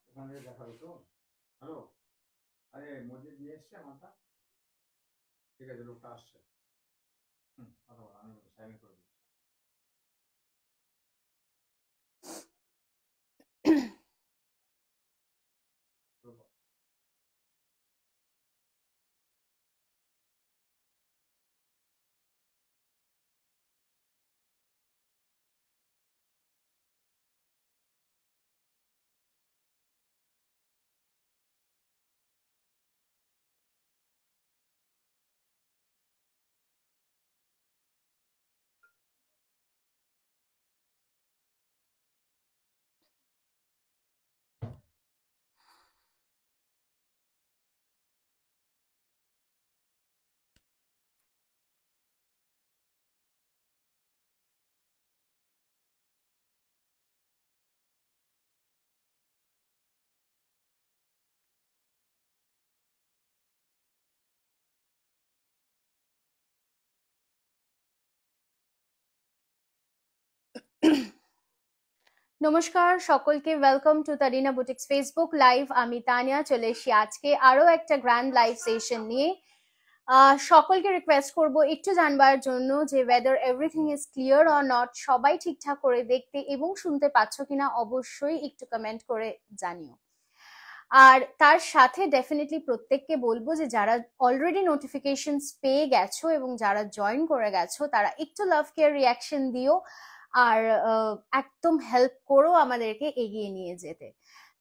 ওখানে দেখা হতো। হ্যালো, আরে মসজিদ নিয়ে এসছে মাথা। ঠিক আছে, লোকটা আসছে। কথা বল, আমি সাইলেন্ট করে দিচ্ছি। নমস্কার সকলকে, welcome to Tarina boutiques Facebook live. আমি তানিয়া চলে এসেছি আজকে আরো একটা গ্র্যান্ড লাইভ সেশন নিয়ে। সকলকে রিকোয়েস্ট করব একটু জানবার জন্য যে weather everything is clear or not, সবাই ঠিকঠাক করে দেখতে এবং শুনতে পাচ্ছ কিনা অবশ্যই একটু কমেন্ট করে জানিও। আর তার সাথে ডেফিনেটলি প্রত্যেককে বলবো যে যারা অলরেডি নোটিফিকেশনস পেয়ে গেছো এবং যারা জয়েন করে গেছো তারা একটু লাভ কেয়ার রিয়াকশন দিও আর একদম হেল্প করো আমাদেরকে এগিয়ে নিয়ে যেতে।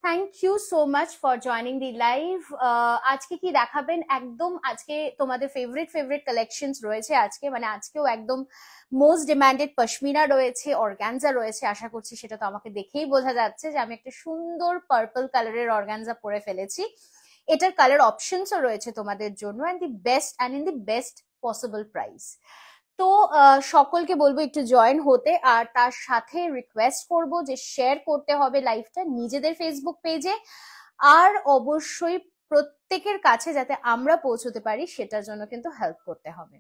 Thank you so much for joining the live. আজকে কি দেখাবেন? একদম আজকে তোমাদের ফেভারিট কালেকশনস রয়েছে আজকে, মানে আজকেও একদম মোস্ট ডিমান্ডেড পশমিনা রয়েছে, অর্গানজা রয়েছে। আশা করছি সেটা তো আমাকে দেখেই বোঝা যাচ্ছে যে আমি একটা সুন্দর পার্পল কালারের অর্গানজা পরে ফেলেছি। এটার কালার অপশনসও রয়েছে তোমাদের জন্য and in the best possible price. তো সকলকে বলবো একটু জয়েন হতে, আর তার সাথে রিকোয়েস্ট করব যে শেয়ার করতে হবে লাইভটা নিজেদের ফেসবুক পেজে, আর অবশ্যই প্রত্যেকের কাছে যাতে আমরা পৌঁছতে পারি সেটার জন্য কিন্তু হেল্প করতে হবে।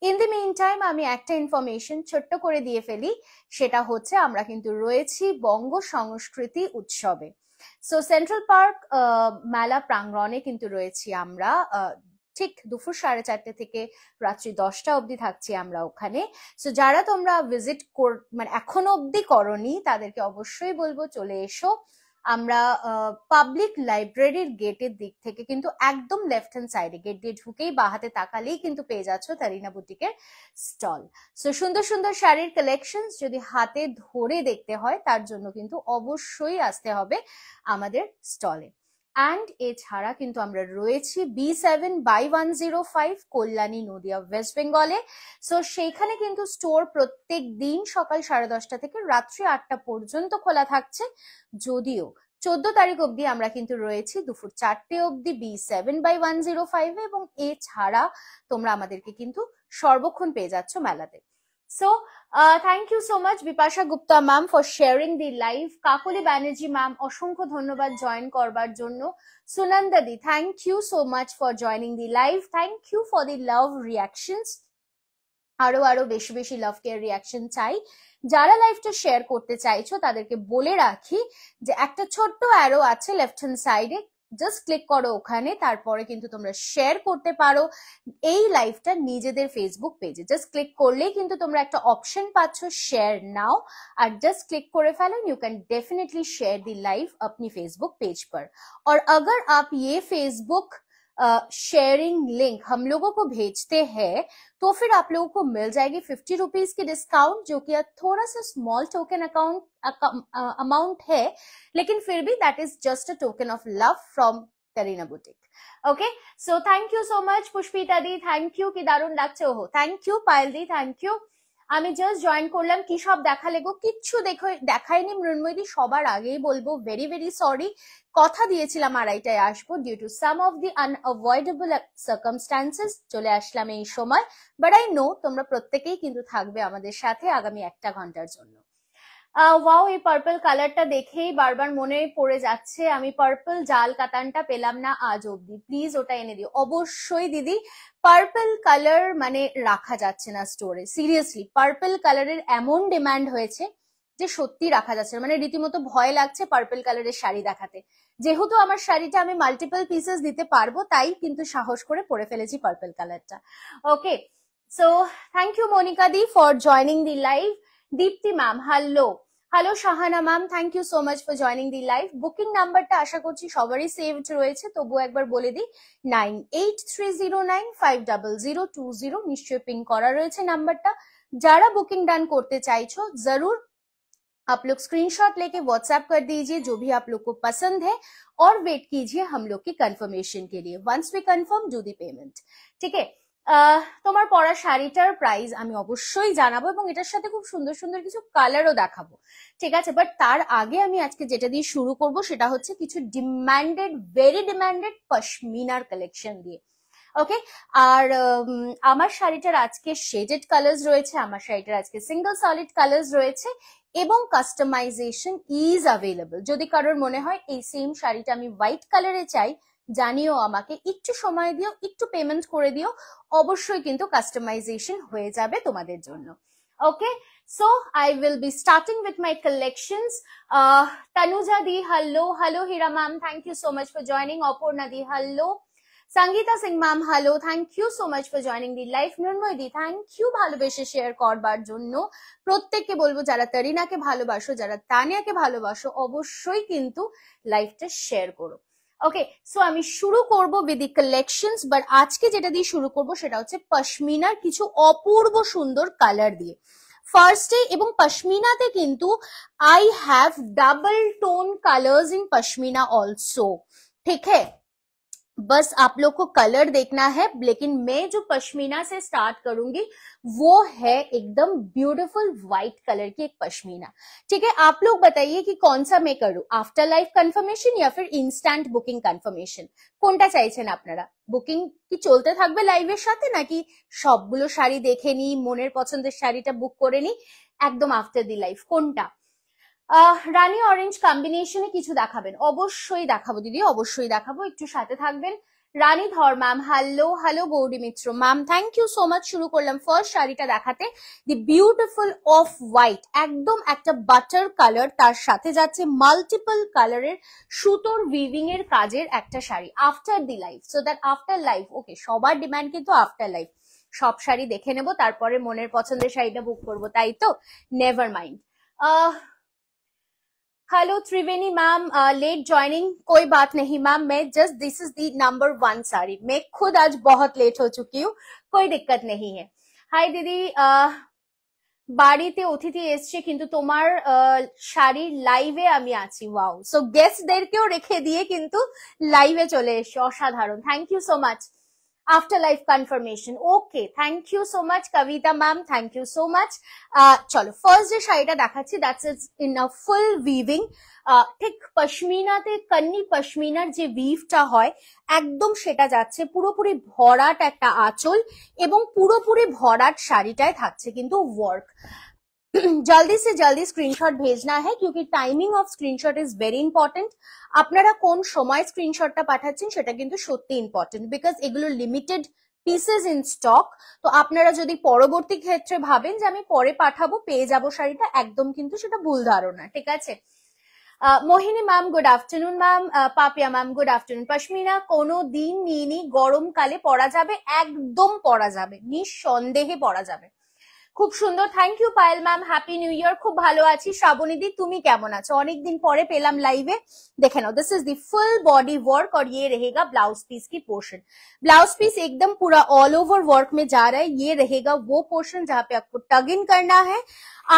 ইন দি মিন টাইম আমি একটা ইনফরমেশন ছোট্ট করে দিয়ে ফেলি, সেটা হচ্ছে আমরা কিন্তু রয়েছি বঙ্গ সংস্কৃতি উৎসবে। সো সেন্ট্রাল পার্ক মেলা প্রাঙ্গণে কিন্তু রয়েছি আমরা, ঠিক দুপুর 4:30 থেকে রাত্রি 10টা অবধি থাকছি আমরা ওখানে। সো যারা তোমরা ভিজিট মানে এখনো অবধি করনি তাদেরকে অবশ্যই বলবো চলে এসো। আমরা পাবলিক লাইব্রেরির গেটের দিক থেকে কিন্তু একদম লেফট হ্যান্ড সাইডে গেট দিয়ে ঢুকেই বাহাতে তাকালেই কিন্তু পেয়ে যাচ্ছ তারিনা বুটিকের স্টল। সো সুন্দর সুন্দর শাড়ির কালেকশন যদি হাতে ধরে দেখতে হয় তার জন্য কিন্তু অবশ্যই আসতে হবে আমাদের স্টলে। অ্যান্ড এছাড়া কিন্তু আমরা রয়েছি B7/105 কল্যাণী নদিয়া ওয়েস্ট বেঙ্গলে। সো সেইখানে কিন্তু স্টোর প্রত্যেক দিন সকাল 10:30 থেকে রাত্রি 8টা পর্যন্ত খোলা থাকছে। যদিও 14 তারিখ অবধি আমরা কিন্তু রয়েছি দুপুর 4টে অবধি B7/105 এবং এছাড়া তোমরা আমাদেরকে কিন্তু সর্বক্ষণ পেয়ে যাচ্ছ মেলাতে। So thank you so much Bipasha Gupta ma'am for sharing the live. Kakali Banerjee ma'am অসংখ্য ধন্যবাদ জয়েন করবার জন্য। Sunanda di thank you so much for joining the live. Thank you for the love reactions. আরো বেশি বেশি লাভ কেয়ার রিয়াকশন চাই। যারা লাইভটা শেয়ার করতে চাইছো তাদেরকে বলে রাখি যে একটা ছোট্ট অ্যারো আছে লেফট হ্যান্ড সাইডে, জাস্ট ক্লিক করো ওখানে, তারপরে কিন্তু তোমরা শেয়ার করতে পারো এই লাইভটা নিজেদের ফেসবুক পেজে। জাস্ট ক্লিক করলেই কিন্তু তোমরা একটা অপশন পাচ্ছ শেয়ার নাও, আর জাস্ট ক্লিক করে ফেলো, you can definitely share the live अपनी फेसबुक पेज पर। और अगर आप ये फेसबुक शेयरिंग लिंक हम लोगों को भेजते हैं तो फिर आप लोगों को मिल जाएगी 50 रुपीज की डिस्काउंट, जो कि थोड़ा सा स्मॉल टोकन अमाउंट है, लेकिन फिर भी that is just a token of love from Tarina boutique. Okay, so thank you so much Pushpita di, thank you, কি দারুণ লাগছে। ওহো thank you Payel di, thank you. আমি জাস্ট জয়েন করলাম, কি সব দেখালে গো? কিচ্ছু দেখাইনি মৃন্ময়ী দি, সবার আগেই বলবো ভেরি ভেরি সরি। কথা দিয়েছিলাম 2:30টায় আসবো, due to some of the unavoidable circumstances চলে আসলাম এই সময়, বাট আই নো তোমরা প্রত্যেকেই কিন্তু থাকবে আমাদের সাথে আগামী 1 ঘন্টার জন্য। ওয়াও, এই পার্পল কালারটা দেখেই বারবার মনে পড়ে যাচ্ছে, আমি পার্পল জাল কাতানটা পেলাম না আজ অব্দি, প্লিজ ওটা এনে দিও। অবশ্যই দিদি, পার্পল কালার মানে রাখা যাচ্ছে না স্টোরে, সিরিয়াসলি পার্পল কালারের এমন ডিমান্ড হয়েছে যে সত্যি রাখা যাচ্ছে না, মানে রীতিমতো ভয় লাগছে পার্পল কালারের শাড়ি দেখাতে। যেহেতু আমার শাড়িটা আমি মাল্টিপল পিসেস দিতে পারবো, তাই কিন্তু সাহস করে পরে ফেলেছি পার্পল কালারটা। Okay, so thank you Monika di for joining the live. Dipti ma'am hello, hello Shahana ma'am, thank you so much for joining the live. Booking নাম্বারটা আশা করছি সবারই সেভড রয়েছে, তবু একবার বলে দিই, 9830950020, নিশ্চয়ই পিং করা রয়েছে নাম্বারটা। যারা बुकिंग डन करते चाइछो जरूर आप लोग स्क्रीनशॉट लेके व्हाट्सएप कर दीजिए जो भी आप लोग को पसंद है, और वेट कीजिए हम लोग की कंफर्मेशन के लिए। Once we confirm do the payment. ठीक है, তোমার পরা শাড়িটার প্রাইস আমি অবশ্যই জানাবো এবং এটার সাথে খুব সুন্দর সুন্দর কিছু কালারও দেখাবো, ঠিক আছে। বাট তার আগে আমি আজকে যেটা দিয়ে শুরু করব সেটা হচ্ছে কিছু ডিমান্ডেড, ভেরি ডিমান্ডেড পশমিনার কালেকশন দিয়ে। ওকে, আর আমার শাড়িটার আজকে শেডেড কালার্স রয়েছে, আমার শাড়িটার আজকে সিঙ্গেল সলিড কালার্স রয়েছে এবং কাস্টমাইজেশন ইজ অ্যাভেলেবল। যদি কারোর মনে হয় এই সেম শাড়িটা আমি হোয়াইট কালারে চাই, জানিও আমাকে, একটু সময় দিও, একটু পেমেন্ট করে দিও, অবশ্যই কিন্তু কাস্টমাইজেশন হয়ে যাবে তোমাদের জন্য। ওকে, so I will be starting with my collections. Tanuja di hello, hello Hira ma'am, thank you so much for joining. Apurna di hello, Sangeeta Singh ma'am hello, thank you so much for joining the live. Nurmoy di thank you ভালোবেসে share করবার জন্য। প্রত্যেককে বলবো যারা তারিনাকে ভালোবাসো, যারা তানিয়াকে ভালোবাসো, অবশ্যই কিন্তু লাইভটা শেয়ার করো। ওকে, সো আমি শুরু করব উইথ দি কালেকশনস, বাট আজকে যেটা দিয়ে শুরু করব সেটা হচ্ছে পশমিনার কিছু অপূর্ব সুন্দর কালার দিয়ে। ফার্স্টে, এবং পশমিনাতে কিন্তু I have double tone colours in pashmina also, ठीक है। बस आप लोग को कलर देखना है, लेकिन मैं जो पश्मीना से स्टार्ट करूंगी वो है एकदम ब्यूटीफुल व्हाइट कलर की एक पश्मीना, ठीक है। आप लोग बताइए कि कौन सा मैं करूं, आफ्टर लाइव कंफर्मेशन या फिर इंस्टैंट बुकिंग कंफर्मेशन, কোনটা চাইছেন আপনারা? বুকিং কি চলতে থাকবে লাইভের সাথে, নাকি সবগুলো শাড়ি দেখে নি, মনের পছন্দের শাড়িটা বুক করে নি একদম আফটার দি লাইভ, কোনটা? রানী অরেঞ্জ কম্বিনেশনে কিছু দেখাবেন? অবশ্যই দেখাবো দিদি, অবশ্যই দেখাবো, একটু সাথে থাকবেন। Rani Dhar ma'am hello, hello Gauri Mitra ma'am, thank you so much. শুরু করলাম ফার্স্ট শাড়িটা দেখাতে, দি বিউটিফুল অফ হোয়াইট, একদম একটা বাটার কালার, তার সাথে যাচ্ছে মাল্টিপল কালারের সুতোর উইভিং এর কাজের একটা sari after the life, so that after life, okay সবার ডিমান্ড কিন্তু আফটার লাইফ, সব শাড়ি দেখে নেবো তারপরে মনের পছন্দের শাড়িটা বুক করবো, তাই তো? Never mind. हेलो त्रिवेणी मैम, लेट ज्वाइनिंग, कोई बात नहीं मैम, मैं just this is the number 1 sari, मैं खुद आज बहुत लेट हो चुकी हूँ, कोई दिक्कत नहीं है। हाय दीदी, বাড়িতে অতিথি এসছে কিন্তু তোমার শাড়ির লাইভে আমি আছি, ওয়াও, সো গেস্টদেরকেও রেখে দিয়ে কিন্তু লাইভে চলে এসছে, অসাধারণ, thank you so much. After life confirmation, okay, thank you so much Kavita ma'am, thank you so much. चलो फार्स्ट যে শাড়িটা দেখাচ্ছি that's in a full weaving, ঠিক পশমিনাতে কন্নি পশমিনার যে উইভটা হয় একদম সেটা যাচ্ছে, পুরোপুরি ভরাট একটা আঁচল এবং পুরোপুরি ভরাট শাড়িটায় থাকছে কিন্তু ওয়ার্ক। जल्दी से जल्दी स्क्रीनशॉट भेजना है क्योंकि timing of screenshot is very important. আপনারা কোন সময় স্ক্রিনশটটা পাঠাচ্ছেন সেটা কিন্তু সত্যি ইম্পর্টেন্ট, বিকজ এগুলো লিমিটেড পিসেস ইন স্টক। তো আপনারা যদি পরবর্তী ক্ষেত্রে ভাবেন যে আমি পরে পাঠাবো পেয়ে যাবো শাড়িটা, একদম কিন্তু সেটা ভুল ধারণা, ঠিক আছে। Mohini ma'am good afternoon ma'am, Papiya ma'am good afternoon. Pashmina কোনো দিন নিইনি, গরমকালে পরা যাবে, একদম পরা যাবে, নিঃসন্দেহে পরা যাবে, খুব সুন্দর, thank you Payel ma'am, happy new year. খুব ভালো আছি শ্রাবণী দি, তুমি কেমন আছো? অনেকদিন পরে পেলাম লাইভে। দেখে নাও, this is the full body work और ये रहेगा ब्लाउज पीस की पोर्शन। ब्लाउज पीस एकदम पूरा ऑल ओवर वर्क में जा रहा है, ये रहेगा वो पोर्शन जहाँ पे आपको टग इन करना है,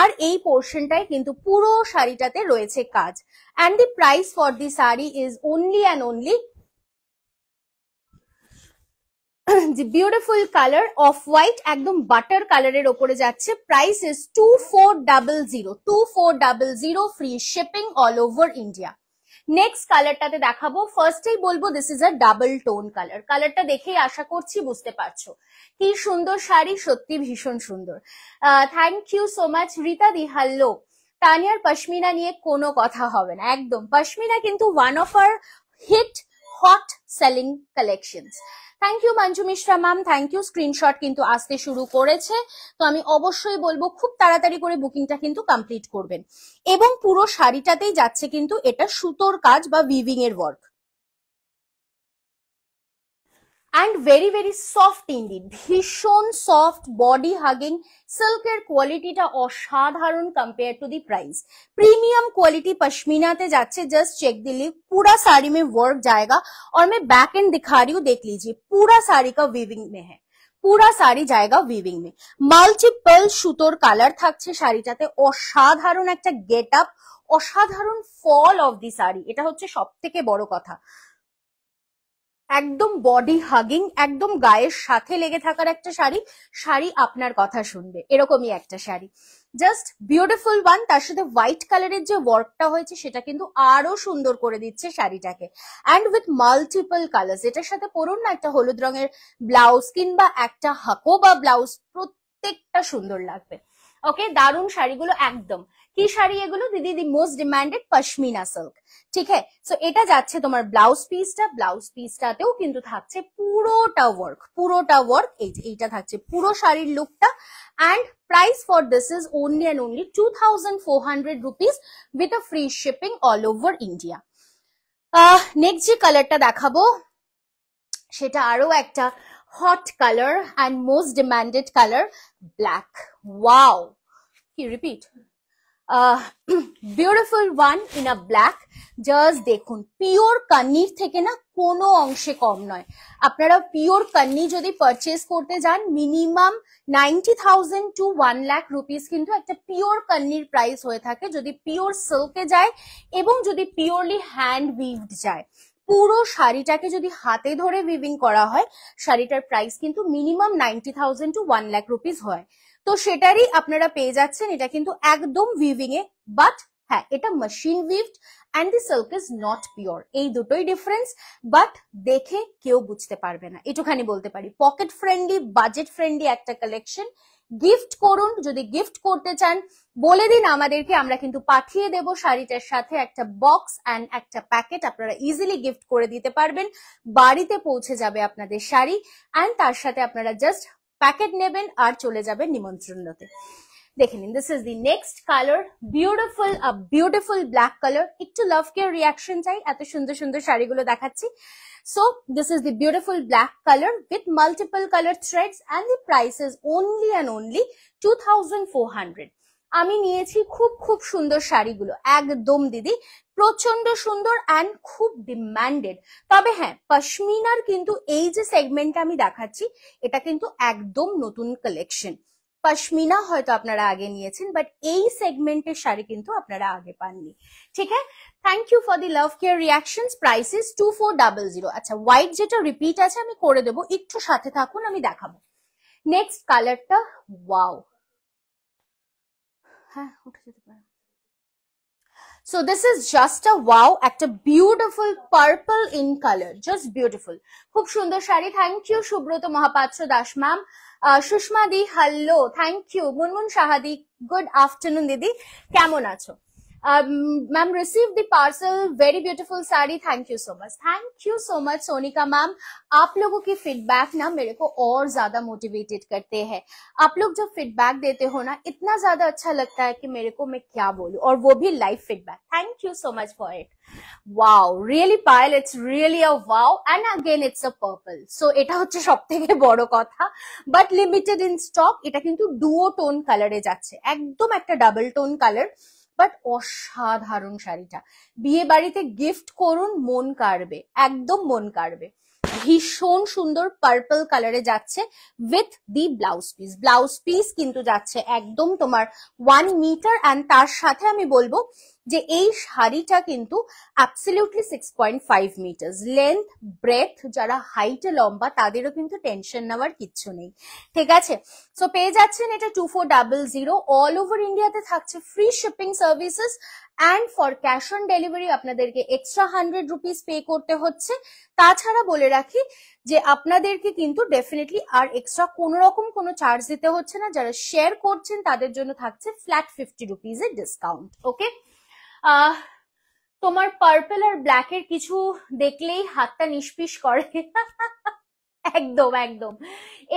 আর এই পোর্শনটাই কিন্তু পুরো শাড়িটাতে রয়েছে কাজ। And the price for the sari is only and only the beautiful color of white, একদম বাটার কালারের ওপরে যাচ্ছে, price is 2400 free shipping all over India. Next কালারটাতে দেখাবো, ফার্স্টেই বলবো this is a double tone colour, কালারটা দেখেই আশা করছি বুঝতে পারছো কি সুন্দর শাড়ি, সত্যি ভীষণ সুন্দর। Thank you so much Rita di, hello. তানিয়ার পশমিনা নিয়ে কোনো কথা হবে না, একদম। পশমিনা কিন্তু one of our hit hot selling collections. Thank you Manju Mishra ma'am, thank you. Screenshot কিন্তু আসতে শুরু করেছে, তো আমি অবশ্যই বলবো খুব তাড়াতাড়ি করে বুকিংটা কিন্তু কমপ্লিট করবেন। এবং পুরো শাড়িটাতেই যাচ্ছে কিন্তু এটা সুতোর কাজ বা উইভিং এর work, and very very soft indeed, ভীষণ সফট বডি হাগিং। সিল্কের কোয়ালিটিটা অসাধারণ compare to the price. Premium quality pashmina ते जाচ্ছে, जस्ट चेक दिल्ली पूरा साड़ी में वर्क जाएगा। और मैं बैक एंड दिखा रही हूँ, देख लीजिए पूरा साड़ी का वीविंग में है, পুরা শাড়ি জায়গা উইভিং মে। মাল্টিপল সুতোর কালার থাকছে শাড়িটাতে, অসাধারণ একটা গেট আপ, অসাধারণ ফল অফ দি শাড়ি, এটা হচ্ছে সব থেকে বড় কথা। একদম বডি হাগিং, একদম গায়ের সাথে লেগে থাকার একটা শাড়ি, শাড়ি আপনার কথা শুনবে এরকমই একটা শাড়ি, জাস্ট বিউটিফুল ওয়ান। তার সাথে হোয়াইট কালারের যে ওয়ার্কটা হয়েছে সেটা কিন্তু আরো সুন্দর করে দিচ্ছে শাড়িটাকে, অ্যান্ড উইথ মাল্টিপল কালার্স। এটার সাথে পরুন না একটা হলুদ রঙের ব্লাউজ কিংবা একটা হাকো বা ব্লাউজ, প্রত্যেকটা সুন্দর লাগবে। ওকে, দারুণ শাড়িগুলো একদম। কি শাড়ি এগুলো দিদি? The most demanded pashmina silk, ঠিক আছে। সো এটা যাচ্ছে তোমার ব্লাউজ পিসটা, ব্লাউজ পিসটাতেও কিন্তু থাকছে পুরোটা ওয়ার্ক, পুরোটা ওয়ার্ক। এই যে এইটা থাকছে পুরো শাড়ির লুকটা, and price for this is only and only 2400 rupees with a free shipping all over India. Next যে কালারটা দেখাবো সেটা আরো একটা hot colour and most demanded colour, black. Wow, কি repeat, beautiful one in a black. Just দেখুন, pure কান্নির থেকে না কোনো অংশে কম নয়। আপনারা পিওর কান্নি যদি পারচেস করতে যান, মিনিমাম 90,000 to 1 লাখ রুপিস কিন্তু একটা পিওর কান্নির প্রাইস হয়ে থাকে যদি পিওর সিল্কে যায় এবং যদি পিওরলি হ্যান্ড উইভড যায়। পুরো শাড়িটাকে যদি হাতে ধরে উইভিং করা হয়, শাড়িটার প্রাইস কিন্তু মিনিমাম 90,000 to 1 লাখ রুপিস হয়। তো সেটারই আপনারা পেয়ে যাচ্ছেন, এটা কিন্তু একদম উইভিং এ, বাট হ্যাঁ এটা machine weaved and the silk is not pure, এই দুটোই ডিফারেন্স। বাট দেখে কেউ বুঝতে পারবে না, এটুখানি বলতে পারি। পকেট ফ্রেন্ডলি, বাজেট ফ্রেন্ডলি একটা কালেকশন। গিফট করুন, যদি গিফট করতে চান বলে দিন আমাদেরকে, আমরা কিন্তু পাঠিয়ে দেব শাড়িটার সাথে একটা বক্স অ্যান্ড একটা প্যাকেট, আপনারা ইজিলি গিফট করে দিতে পারবেন। বাড়িতে পৌঁছে যাবে আপনাদের শাড়ি, অ্যান্ড তার সাথে আপনারা জাস্ট প্যাকেট নেবেন আর চলে যাবেন নিমন্ত্রণতে। দেখে নিন, this is the next colour, beautiful, a beautiful black colour. একটু লাভ কেয়ার রিয়াকশন চাই, এত সুন্দর সুন্দর শাড়িগুলো দেখাচ্ছি। So this is the beautiful black color with multiple color threads and the price is only and only 2400. আমি নিয়েছি খুব খুব সুন্দর শাড়িগুলো, একদম দিদি প্রচন্ড সুন্দর অ্যান্ড খুব ডিমান্ডেড। তবে হ্যাঁ, পশমিনার কিন্তু এই যে সেগমেন্টটা আমি দেখাচ্ছি এটা কিন্তু একদম নতুন কালেকশন। পশমিনা হয়তো আপনারা আগে নিয়েছেন, বাট এই সেগমেন্টের শাড়ি কিন্তু আপনারা আগে পাননি, ঠিক আছে। Thank you for the love care reactions. Price is 2400। আচ্ছা, হোয়াইট যেটা রিপিট আছে আমি করে দেবো, একটু সাথে থাকুন, আমি দেখাবো। নেক্সট কালারটা, ওয়াও, হ্যাঁ উঠে যেতে পারে। So this is just a wow, একটা beautiful purple in color, just beautiful, খুব সুন্দর sari. Thank you Subrata Mohapatra Das ma'am. Sushma di hello, thank you. Munmun সাহাদি, গুড আফটারনুন দিদি, কেমন আছো? Ma'am receive the parcel, very beautiful sari, thank you so much Sonika ma'am. आप लोगों की फीडबैक ना मेरे को और ज्यादा मोटिवेटेड करते हैं। आप लोग जब फीडबैक देते हो ना, इतना ज्यादा अच्छा लगता है कि मेरे को मैं क्या बोलूं, और वो भी live feedback. Thank you so much for it. Wow, really Payal, it's really a wow, and again it's a purple. So এটা হচ্ছে সবথেকে বড় কথা, বাট লিমিটেড ইন স্টক। এটা কিন্তু ডুও টোন কালারে যাচ্ছে, একদম একটা ডাবল টোন কালার, বাট অসাধারণ শাড়িটা। বিয়ে বাড়িতে গিফট করুন, মন কাড়বে, একদম মন কাড়বে। ভীষণ সুন্দর পার্পল কালারে যাচ্ছে with the blouse piece. Blouse piece কিন্তু যাচ্ছে একদম তোমার 1 মিটার, অ্যান্ড তার সাথে আমি বলবো যে এই শাড়িটা কিন্তু অ্যাবসলিউটলি 6.5 মিটার্স লেন্থ ব্রেথ। যারা হাইটে লম্বা তাদেরও কিন্তু টেনশন নেওয়ার কিচ্ছু নেই, ঠিক আছে। সো পেয়ে যাচ্ছেন এটা 2400। অল ওভার ইন্ডিয়াতে থাকছে free shipping services, and for cash on delivery আপনাদেরকে এক্সট্রা 100 রুপিস পে করতে হচ্ছে। তাছাড়া বলে রাখি রাখি যে আপনাদেরকে কিন্তু ডেফিনেটলি আর এক্সট্রা কোনো রকম কোনো চার্জ দিতে হচ্ছে না, যারা শেয়ার করছেন তাদের জন্য থাকছে ফ্ল্যাট 50 রুপিজের ডিসকাউন্ট। ওকে, তোমার পার্পল আর ব্ল্যাক এর কিছু দেখলেই হাতটা নিষ্পিস করে। একদম একদম।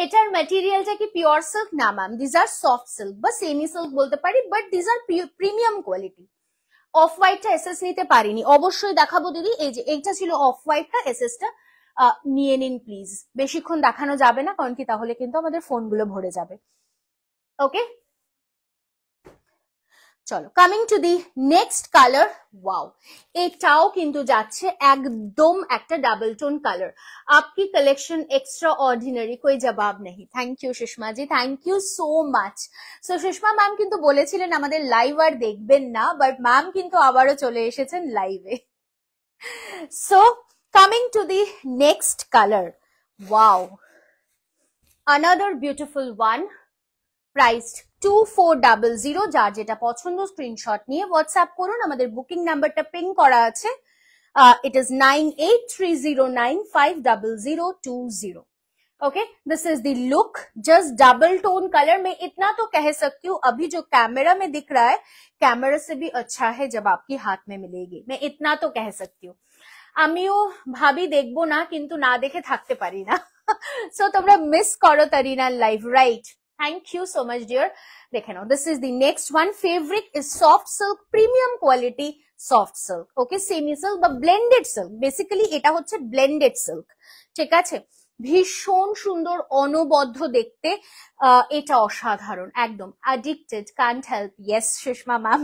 এটার ম্যাটেরিয়ালটা কি পিওর সিল্ক? না ma'am, this are soft silk বা সেমি সিল্ক বলতে পারি, but this are premium quality. Off হোয়াইটটা এসএস নিতে পারিনি, অবশ্যই দেখাবো দিদি। এই যে এইটা ছিল অফ হোয়াইটটা, এসএসটা নিয়ে নিন প্লিজ। বেশিক্ষণ দেখানো যাবে না, কারণ কি তাহলে কিন্তু আমাদের ফোনগুলো ভরে যাবে। ওকে, চলো coming to the next colour. Wow, এটাও কিন্তু যাচ্ছে একদম একটা ডাবল টোন কালার। आपकी कलेक्शन एक्स्ट्रा ऑर्डिनरी, कोई जवाब नहीं। Thank you Sushma ji, thank you so much. So Sushma ma'am কিন্তু বলেছিলেন আমাদের লাইভ আর দেখবেন না, বাট ম্যাম কিন্তু আবারও চলে এসেছেন লাইভে। So coming to the next colour. Wow, another beautiful one, priced 2400। যার যেটা পছন্দ স্ক্রিনশট নিয়ে হোয়াটসঅ্যাপ করুন, আমাদের বুকিং নাম্বারটা পিং করা আছে। It is 9830950020। Okay, this is the look, just double tone colour में। इतना तो कह सकती हूँ अभी जो कैमरा में दिख रहा है, कैमरा से भी अच्छा है जब आपके हाथ में मिलेगी, मैं इतना तो कह सकती हूँ। আমিও ভাবি দেখবো না, কিন্তু না দেখে থাকতে পারি না। সো তোমরা মিস করো তারিনার live, right? Thank you so much dear. দেখে নাও, this is the next one. Fabric is soft silk, premium quality soft silk. Okay, semi silk বা ব্লেন্ডেড সিল্ক, বেসিক্যালি এটা হচ্ছে ব্লেন্ডেড সিল্ক। ঠিক আছে, ভীষণ সুন্দর, অনবদ্য দেখতে। এটা অসাধারণ, একদম addicted, can't help. Yes Sushma ma'am.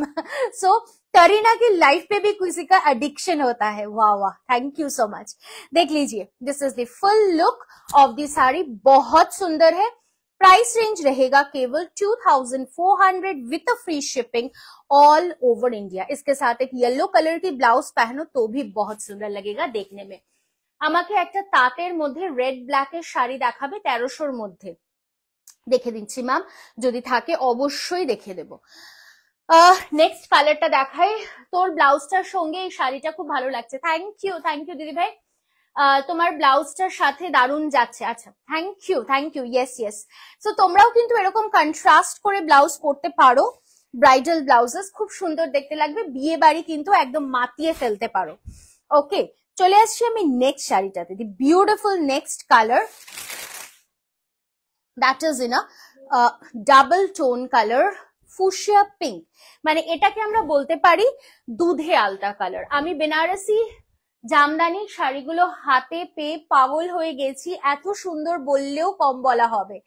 So Kareena की लाइफ पे भी किसी का एडिक्शन होता है। वाह वाह, थैंक यू सो मच। देख लीजिए, this is the full look of the sari, बहुत सुंदर है। प्राइस रेंज रहेगा केवल 2400 with free shipping all over India. इसके साथ एक येलो कलर की ब्लाउज पहनो तो भी बहुत सुंदर लगेगा देखने में। আমাকে একটা তাঁতের মধ্যে রেড ব্ল্যাক এর শাড়ি দেখাবে 1300 মধ্যে, দেখে দিচ্ছি ম্যাম, যদি থাকে অবশ্যই দেখে দেবো। নেক্সট কালারটা দেখাই। তোর ব্লাউজটার সঙ্গে এই শাড়িটা খুব ভালো লাগছে। থ্যাংক ইউ দিদি ভাই, তোমার ব্লাউজটার সাথে দারুণ যাচ্ছে। আচ্ছা, thank you. Yes yes. So তোমরাও কিন্তু এরকম কন্ট্রাস্ট করে ব্লাউজ পরতে পারো, ব্রাইডাল ব্লাউজেস খুব সুন্দর দেখতে লাগবে, বিয়ে বাড়ি কিন্তু একদম মাতিয়ে ফেলতে পারো। ওকে, চলে আসছি আমি নেক্সট শাড়িটাতে। The beautiful next colour, that is in a double tone colour, fuchsia pink. মানে এটাকে আমরা বলতে পারি দুধে আলতা কালার। আমি বেনারসি জামদানি শাড়িগুলো হাতে পেয়ে পাগল হয়ে গেছি, এত সুন্দর বললেও কম বলা হবে।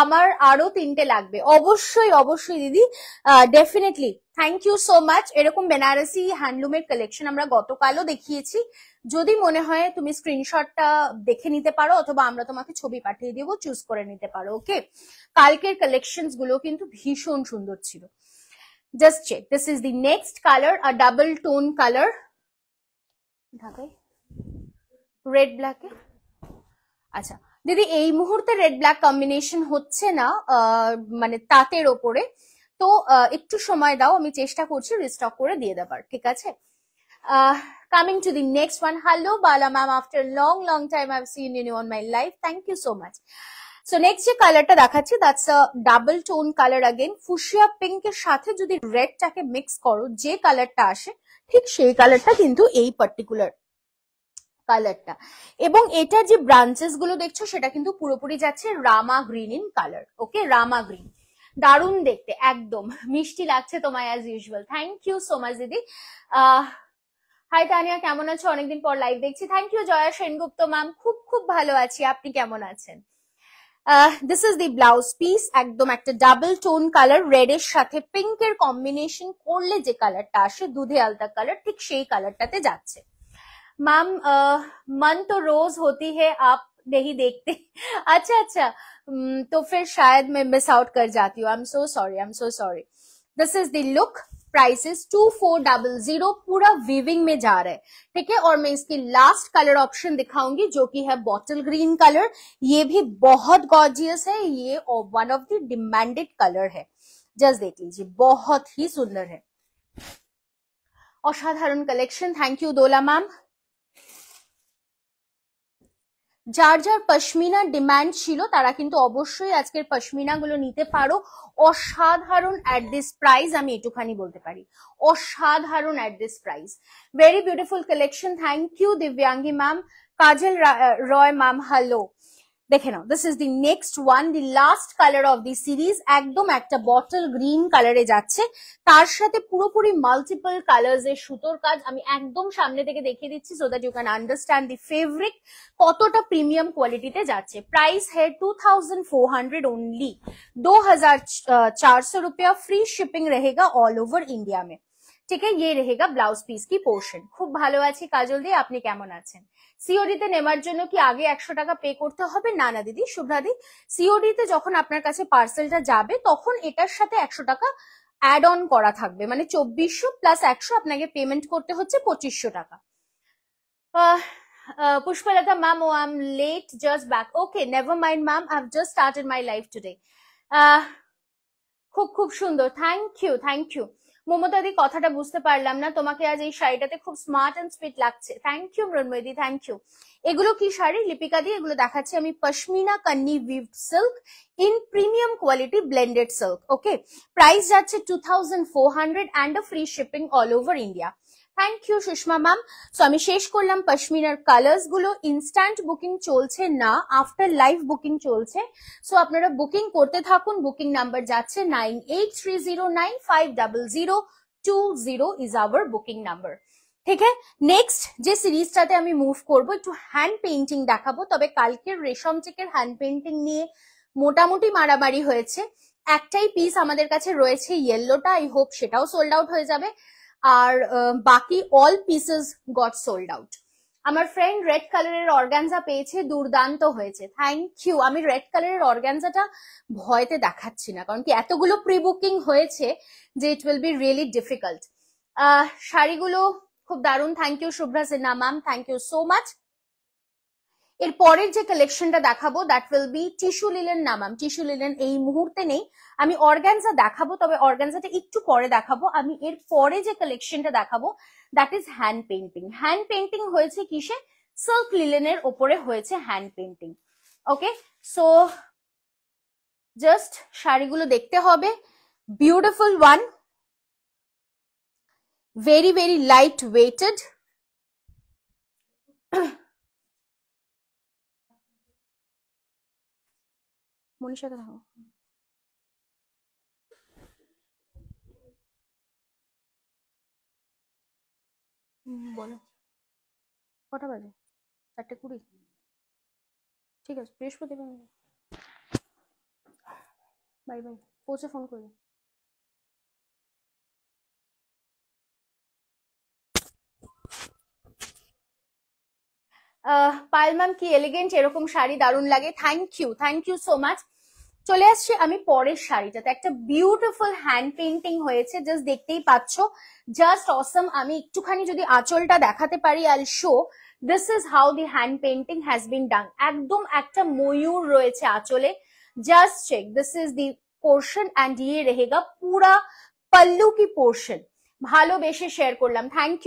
আমার আরো 3টে লাগবে, অবশ্যই অবশ্যই দিদি, definitely. Thank you so much. এরকম বেনারসি হ্যান্ডলুমের কালেকশন আমরা গতকালও দেখিয়েছি, যদি মনে হয় তুমি স্ক্রিনশটটা দেখে নিতে পারো, অথবা আমরা তোমাকে ছবি পাঠিয়ে দেবো, চুজ করে নিতে পারো। ওকে, কালকের কালেকশনস গুলো কিন্তু ভীষণ সুন্দর ছিল। Just check, this is the next colour, a double tone colour, Dhakai red ব্ল্যাকে। আচ্ছা দিদি, এই মুহূর্তে রেড ব্ল্যাক কম্বিনেশন হচ্ছে না, মানে তাঁতের ওপরে, তো একটু সময় দাও, আমি চেষ্টা করছি রিস্টক করে দিয়ে দেবার, ঠিক আছে? Coming to the next one. Hello Bala ma'am, after long time I've seen you on my live. Thank you so much. So next যে কালারটা দেখাচ্ছি, that's a double tone color again. Fuchsia pink এর সাথে যদি রেডটাকে mix করো, যে কালারটা আসে ঠিক সেই কালারটা কিন্তু এই পার্টিকুলার কালারটা। এবং এটার যে ব্রাঞ্চেস গুলো দেখছো সেটা কিন্তু পুরোপুরি যাচ্ছে Rama green in colour. Okay, Rama green, দারুণ দেখতে, একদম মিষ্টি লাগছে তোমায় as usual. Thank you so much দিদি। হাই তানিয়া, কেমন আছো? অনেকদিন পর লাইভ দেখছি। Thank you Joya Sengupta ma'am, খুব ভালো আছি, আপনি কেমন আছেন? This is the blouse piece, একদম একটা ডাবল টোন কালার, রেড এর সাথে পিঙ্ক এর কম্বিনেশন করলে যে কালারটা আসে দুধে আলতা কালার, ঠিক সেই কালারটাতে যাচ্ছে। मैम मन तो रोज होती है, आप नहीं देखते। अच्छा, तो फिर शायद मैं मिस आउट कर जाती हूँ। I am so sorry. This is the look, price 2400, पूरा वीविंग में जा रहा है, ठीक है? और मैं इसकी लास्ट कलर ऑप्शन दिखाऊंगी जो कि है बॉटल ग्रीन कलर। ये भी बहुत गॉर्जियस है, ये one of the demanded colour है। जस्ट देख लीजिए, बहुत ही सुंदर है, असाधारण collection. Thank you Dola ma'am. যার যার পশমিনা ডিমান্ড ছিল তারা কিন্তু অবশ্যই আজকের পশমিনা গুলো নিতে পারো। অসাধারণ অ্যাট দিস প্রাইস, আমি এটুখানি বলতে পারি, অসাধারণ at this price. Very beautiful collection, thank you Divyangi ma'am. Kajal Roy ma'am, hello. দেখে নাও, this is the next one, the last colour of the series. একদম একটা বটল গ্রিন কালারে যাচ্ছে, তার সাথে পুরোপুরি মাল্টিপল কালার্স এর সুতোর কাজ। আমি একদম সামনে থেকে দেখিয়ে দিচ্ছি so that you can understand the fabric কতটা প্রিমিয়াম কোয়ালিটিতে যাচ্ছে। প্রাইস है 2400 ओनली, 2400 रुपया। फ्री शिपिंग रहेगा ऑल ओवर इंडिया में, ঠিক আছে। ये रहेगा ব্লাউজ পিস কি পোর্শন। খুব ভালো আছি কাজল দি, আপনি কেমন আছেন? সিওডি তে নেওয়ার জন্য কি আগে 100 টাকা পে করতে হবে? না না দিদি, শুভ্রাদি, সিওডি তে যখন আপনার কাছে পার্সেলটা যাবে তখন এটার সাথে 100 টাকা অ্যাড অন করা থাকবে, মানে 2400 প্লাস 100 আপনাকে পেমেন্ট করতে হচ্ছে 2500 টাকা। Pushpalata ma'am, oh I am late, just back. Okay, never mind ma'am, I have just started my life today. খুব খুব সুন্দর, থ্যাংক ইউ থ্যাংক ইউ। মমতাদি, কথাটা বুঝতে পারলাম না, তোমাকে আজ এই শাড়িটাতে খুব স্মার্ট এন্ড স্পিট লাগছে। থ্যাংক ইউ মৃন্ময়দি, থ্যাংক ইউ। এগুলো কি শাড়ি লিপিকা দি? এগুলো দেখাচ্ছি আমি pashmina kani weaved silk in premium quality blended silk. Okay, price যাচ্ছে 2400 and a free shipping all over India. Thank you Sushma ma'am. So আমি শেষ করলাম পশমিনার কালার্স গুলো। ইনস্ট্যান্ট বুকিং চলছে না, আফটার লাইভ বুকিং চলছে। সো আপনারা বুকিং করতে থাকুন। বুকিং নাম্বার যাচ্ছে 9830950020 ইজ আওয়ার বুকিং নাম্বার। ঠিক আছে, নেক্সট যে সিরিজটাতে আমি মুভ করব, একটু হ্যান্ড পেইন্টিং দেখাবো। তবে কালকের রেশম চেকের হ্যান্ড পেইন্টিং নিয়ে মোটামুটি মারামারি হয়েছে। একটাই পিস আমাদের কাছে রয়েছে ইয়েলোটা, আই হোপ সেটাও সোল্ড আউট হয়ে যাবে। আর বাকি all pieces goat sold out. আমার ফ্রেন্ড রেড কালারের অর্গানজা পেয়েছে, দুর্দান্ত হয়েছে, থ্যাংক ইউ। আমি রেড কালারের অর্গানজাটা ভয়তে দেখাচ্ছি না, কারণ কি এতগুলো প্রি বুকিং হয়েছে যে it will be really difficult. শাড়িগুলো খুব দারুণ, thank you Shubhra Sinha ma'am, thank you so much. এর পরের যে কালেকশনটা দেখাবো that will be tissue linen. না ম্যাম, টিস্যু লিলেন এই মুহূর্তে নেই, আমি অর্গানজা দেখাবো, তবে অর্গানজাটা একটু পরে দেখাবো। আমি এর পরে যে কালেকশনটা দেখাবো that is hand painting. Hand painting হয়েছে কিসে? সিল্ক লিলেনের ওপরে হয়েছে hand painting. Okay, so just শাড়িগুলো দেখতে হবে। Beautiful one, very very light weighted. মনীষাকে দেখো, বলো কটা বাজে? 4:20। ঠিক আছে, বৃহস্পতিবার। বাই বাই, পৌঁছে ফোন করবে। পায়েল ম্যাম, কি এলিগেন্ট, এরকম শাড়ি দারুণ লাগে, থ্যাংক ইউ সো মাচ। চলে আসছি আমি পরের শাড়িটাতে, একটা বিউটিফুল হ্যান্ড পেইন্টিং হয়েছে, জাস্ট দেখতেই পাচ্ছ, জাস্ট অসম। আমি একটুখানি যদি আঁচলটা দেখাতে পারি, I'll show this is how the hand painting has been done. একদম একটা ময়ূর রয়েছে আঁচলে, just check, this is the portion and ইয়ে रहेगा পুরা পল্লু কি পোর্শন। ভালোবেসে শেয়ার করলাম, thank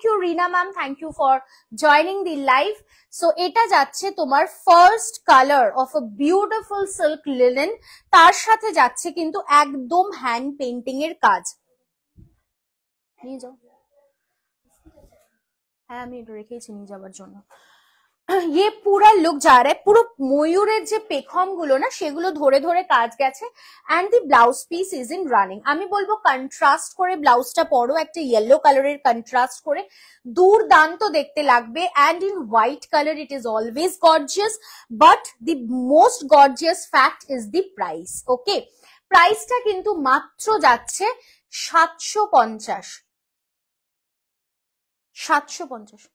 you Rina ma'am, thank you for joining the live. So এটা যাচ্ছে তোমার first colour of a beautiful silk linen, তার সাথে যাচ্ছে কিন্তু একদম হ্যান্ড পেইন্টিং এর কাজ। নিয়ে যাও, হ্যাঁ আমি এটা রেখেছি নিয়ে যাওয়ার জন্য। ये पूरा लुक जा रहा है, পুরো ময়ূরের যে পেখম গুলো না সেগুলো ধরে ধরে কাজ গেছে। And the blouse piece is in running. আমি বলবো কন্ট্রাস্ট করে ব্লাউজটা পরো, একটা ইয়েলো কালারের কন্ট্রাস্ট করে, দুর্দান্ত দেখতে লাগবে। And in white colour it is always gorgeous, but the most gorgeous fact is the price. Okay, প্রাইসটা কিন্তু মাত্র যাচ্ছে 750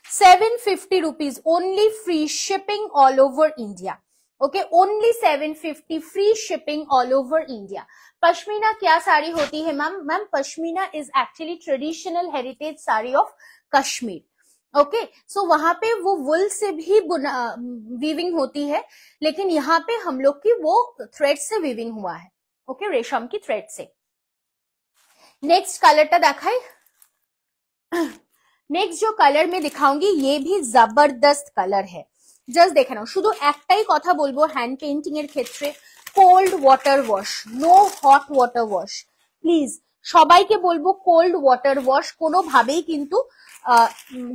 750 rupees, only free shipping all over India. Okay, only 750, free shipping all over India. Pashmina क्या साड़ी होती है ma'am? Ma'am pashmina is actually traditional heritage sari of Kashmir. Okay, so वहां पे वो वुल से भी वीविंग होती है, लेकिन यहाँ पे हम लोग की वो थ्रेड से वीविंग हुआ है। ओके, रेशम की थ्रेड से। नेक्स्ट कलरটা দেখাই। नेक्स्ट जो कलर में दिखाऊंगी ये भी जबरदस्त कलर है, জাস্ট দেখে নাও। শুধু একটাই কথা বলবো হ্যান্ড পেইন্টিং এর ক্ষেত্রে, cold water wash, no hot water wash please. সবাইকে বলবো কোল্ড ওয়াটার ওয়াশ কোনোভাবেই কিন্তু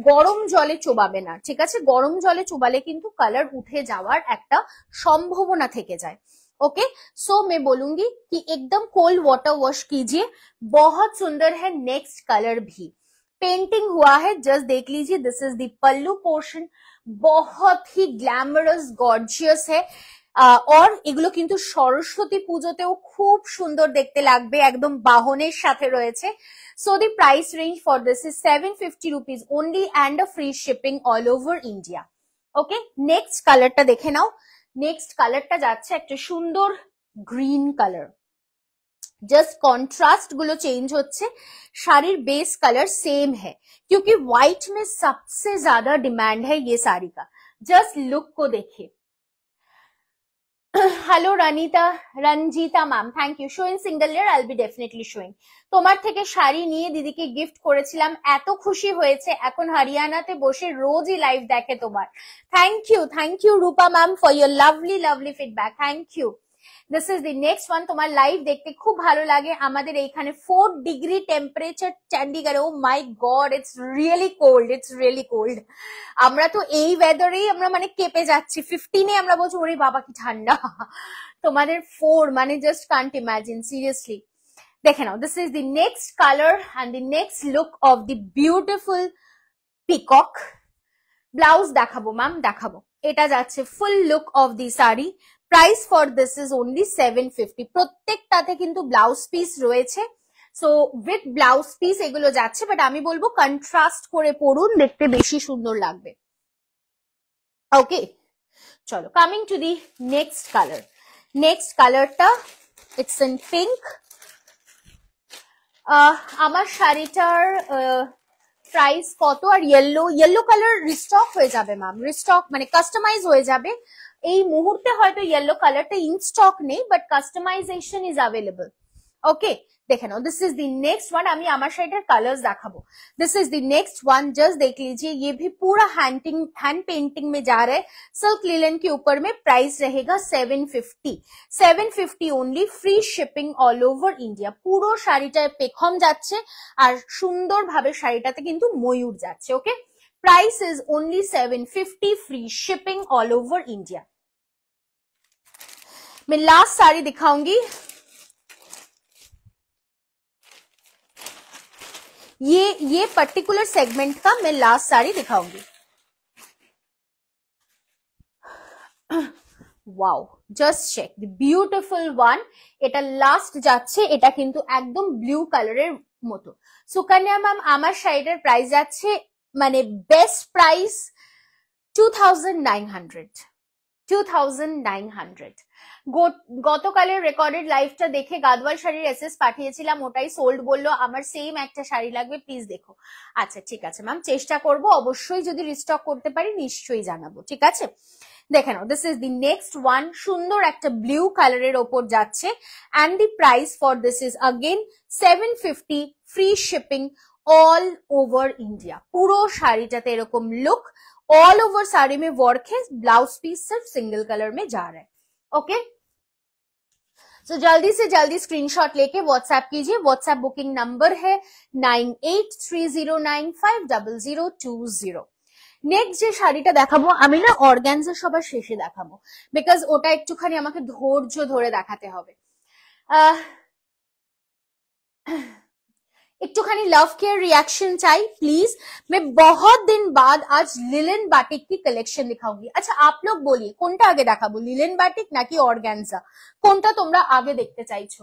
গরম জলে চোবাবে না, ঠিক আছে? গরম জলে চোবালে কিন্তু কালার উঠে যাওয়ার একটা সম্ভাবনা থেকে যায়। ओके सो मैं बोलूंगी कि एकदम कोल्ड वाटर वॉश कीजिए, बहुत सुंदर है। नेक्स्ट कलर भी पेंटिंग हुआ है, जस्ट देख लीजिए, this is the pallu portion, बहुत ही ग्लैमरस गॉर्जियस है। और এগুলো কিন্তু সরস্বতী পুজোতেও খুব সুন্দর দেখতে লাগবে, একদম বাহনের সাথে রয়েছে। So the price range for this is 750 rupees only and a free shipping all over India. Okay next কালারটা দেখে নাও। নেক্সট কালারটা যাচ্ছে একটা সুন্দর গ্রিন কালার, जस्ट कॉन्ट्रास्ट गुलो चेंज होच्छे, शाड़ीर बेस कलर सेम है क्योंकि व्हाइट में सबसे ज्यादा डिमांड है ये साड़ी का। जस्ट लुक को देखिए। Hello Ranita, Ranjita ma'am, thank you. Showing single layer, I will be definitely showing. তোমার থেকে শাড়ি নিয়ে দিদিকে গিফট করেছিলাম, এত খুশি হয়েছে, এখন হরিয়ানাতে বসে রোজই লাইভ দেখে তোমার। Thank you Rupa ma'am for your lovely lovely feedback, thank you. This is the next one. তোমার লাইভ দেখতে খুব ভালো লাগে। আমাদের এইখানে 4 ডিগ্রি টেম্পারেচার চণ্ডীগড়ে। Oh my god, it's really cold, it's really cold. আমরা তো এই ওয়েদারেই আমরা মানে কেঁপে যাচ্ছি। 15-এ আমরা বলছি ওরে বাবা কি ঠান্ডা, তোমাদের 4 মানে জাস্ট কান্ট ইমাজিন, সিরিয়াসলি। দেখে নাও, this is the next colour and the next look of the beautiful peacock. Blouse দেখাবো ম্যাম, দেখাবো। এটা যাচ্ছে full look of the sari. Price for this is only 750। প্রত্যেকটাতে কিন্তু ব্লাউজ পিস রয়েছে, সো উইথ ব্লাউজ পিস এগুলো যাচ্ছে, বাট আমি বলবো কন্ট্রাস্ট করে পরুন, দেখতে বেশি সুন্দর লাগবে। ওকে চলো, coming to the next colour. Next কালারটা ইটস ইন পিঙ্ক। আমার শাড়িটার প্রাইস কত? আর ইয়েলো কালার রিস্টক হয়ে যাবে ম্যাম, রিস্টক মানে কাস্টমাইজ হয়ে যাবে। এই মুহূর্তে হয়তো ইয়েলো কালারটা ইন স্টক নেই, বাট কাস্টমাইজেশন ইজ अवेलेबल। ওকে देखे ना, this is the next one. আমি আমার শাড়িটার কালার্স দেখাবো। This is the next one, just देख लीजिए, ये भी पूरा हैंड पेंटिंग में जा रहा है, सिल्क लिलन के ऊपर में। प्राइस रहेगा 750 only, free shipping all over India. পুরো শাড়িটায় পেখম যাচ্ছে আর সুন্দর ভাবে শাড়িটাতে কিন্তু ময়ূর যাচ্ছে। Okay price is only 750, free shipping all over India. मैं लास्ट साड़ी दिखाऊंगी, ये पर्टिकुलर सेगमेंट का मैं लास्ट साड़ी दिखाऊंगी। Wow, just check the beautiful one. এটা লাস্ট যাচ্ছে, এটা কিন্তু একদম ব্লু কালারের মতো। সুকন্যা ম্যাম, আমার শাড়িটার প্রাইস যাচ্ছে মানে বেস্ট প্রাইস 2900। গতকালের রেকর্ডেড লাইভটা দেখে গাদওয়াল শাড়ির এসএস পাঠিয়েছিলাম, ওটাই সোল্ড বললো। আমার সেম একটা শাড়ি লাগবে, প্লিজ দেখো। আচ্ছা ঠিক আছে ম্যাম, চেষ্টা করব অবশ্যই, যদি রিস্টক করতে পারি নিশ্চয়ই জানাবো, ঠিক আছে? দেখে নাও, this is the next one. সুন্দর একটা ব্লু কালারের ওপর যাচ্ছে, and the price for this is again 750, free shipping all over India. পুরো শাড়িটাতে এরকম লুক, ऑल ओवर साड़ी में वर्क है, ब्लाउज पीस सिर्फ सिंगल कलर में जा रहा है। ओके सो जल्दी से जल्दी स्क्रीनशॉट लेके व्हाट्सएप कीजिए। व्हाट्सएप बुकिंग नंबर है 9830950020। नेक्स्ट যে শাড়িটা দেখাবো, আমি না অর্গানজা সবার শেষে দেখাবো, বিকজ ওটা একটুখানি আমাকে ধৈর্য ধরে দেখাতে হবে। একটুখানি लव केयर रिएक्शन चाहिए प्लीज। मैं बहुत दिन बाद आज लिलन बाटिक की कलेक्शन दिखाऊंगी। अच्छा आप लोग बोलिए কোনটা আগে দেখাবো, লিলেন বাটিক নাকি অর্গানজা? কোনটা তোমরা আগে দেখতে চাইছো?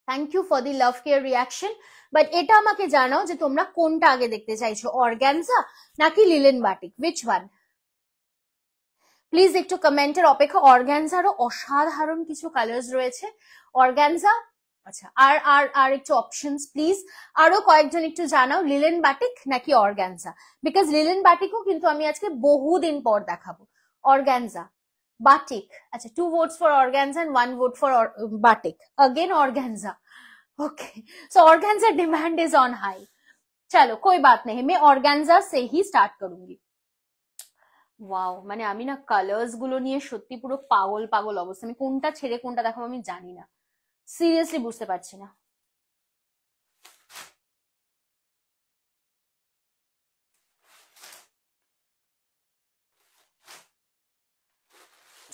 Thank you for the love care reaction, but এটা আমাকে জানাও যে তোমরা কোনটা আগে দেখতে চাইছো, অর্গানজা নাকি linen batik, which one? Please একটু কমেন্টের অপেক্ষা। অর্গানজারও অসাধারণ কিছু কালার্স রয়েছে। অর্গানজা, আচ্ছা আর আর আর একটু অপশনস প্লিজ। আরো কয়েকজন একটু জানাও, লিলেন বাটিক নাকি অর্গানজা, বিকজ লিলেন বাটিকও কিন্তু আমি আজকে বহুদিন পর দেখাবো। অর্গানজা, বাটিক, আচ্ছা 2 votes for organza and 1 vote for batik, again organza। Okay, so organza demand is on high. चलो कोई बात नहीं, मैं ऑर्गेन्जा से ही स्टार्ट करूंगी। ওয়াও, মানে আমি না কালার্স গুলো নিয়ে সত্যি পুরো পাগল পাগল অবস্থা। আমি কোনটা ছেড়ে কোনটা দেখাবো আমি জানি না, সিরিয়াসলি বুঝতে পারছি না।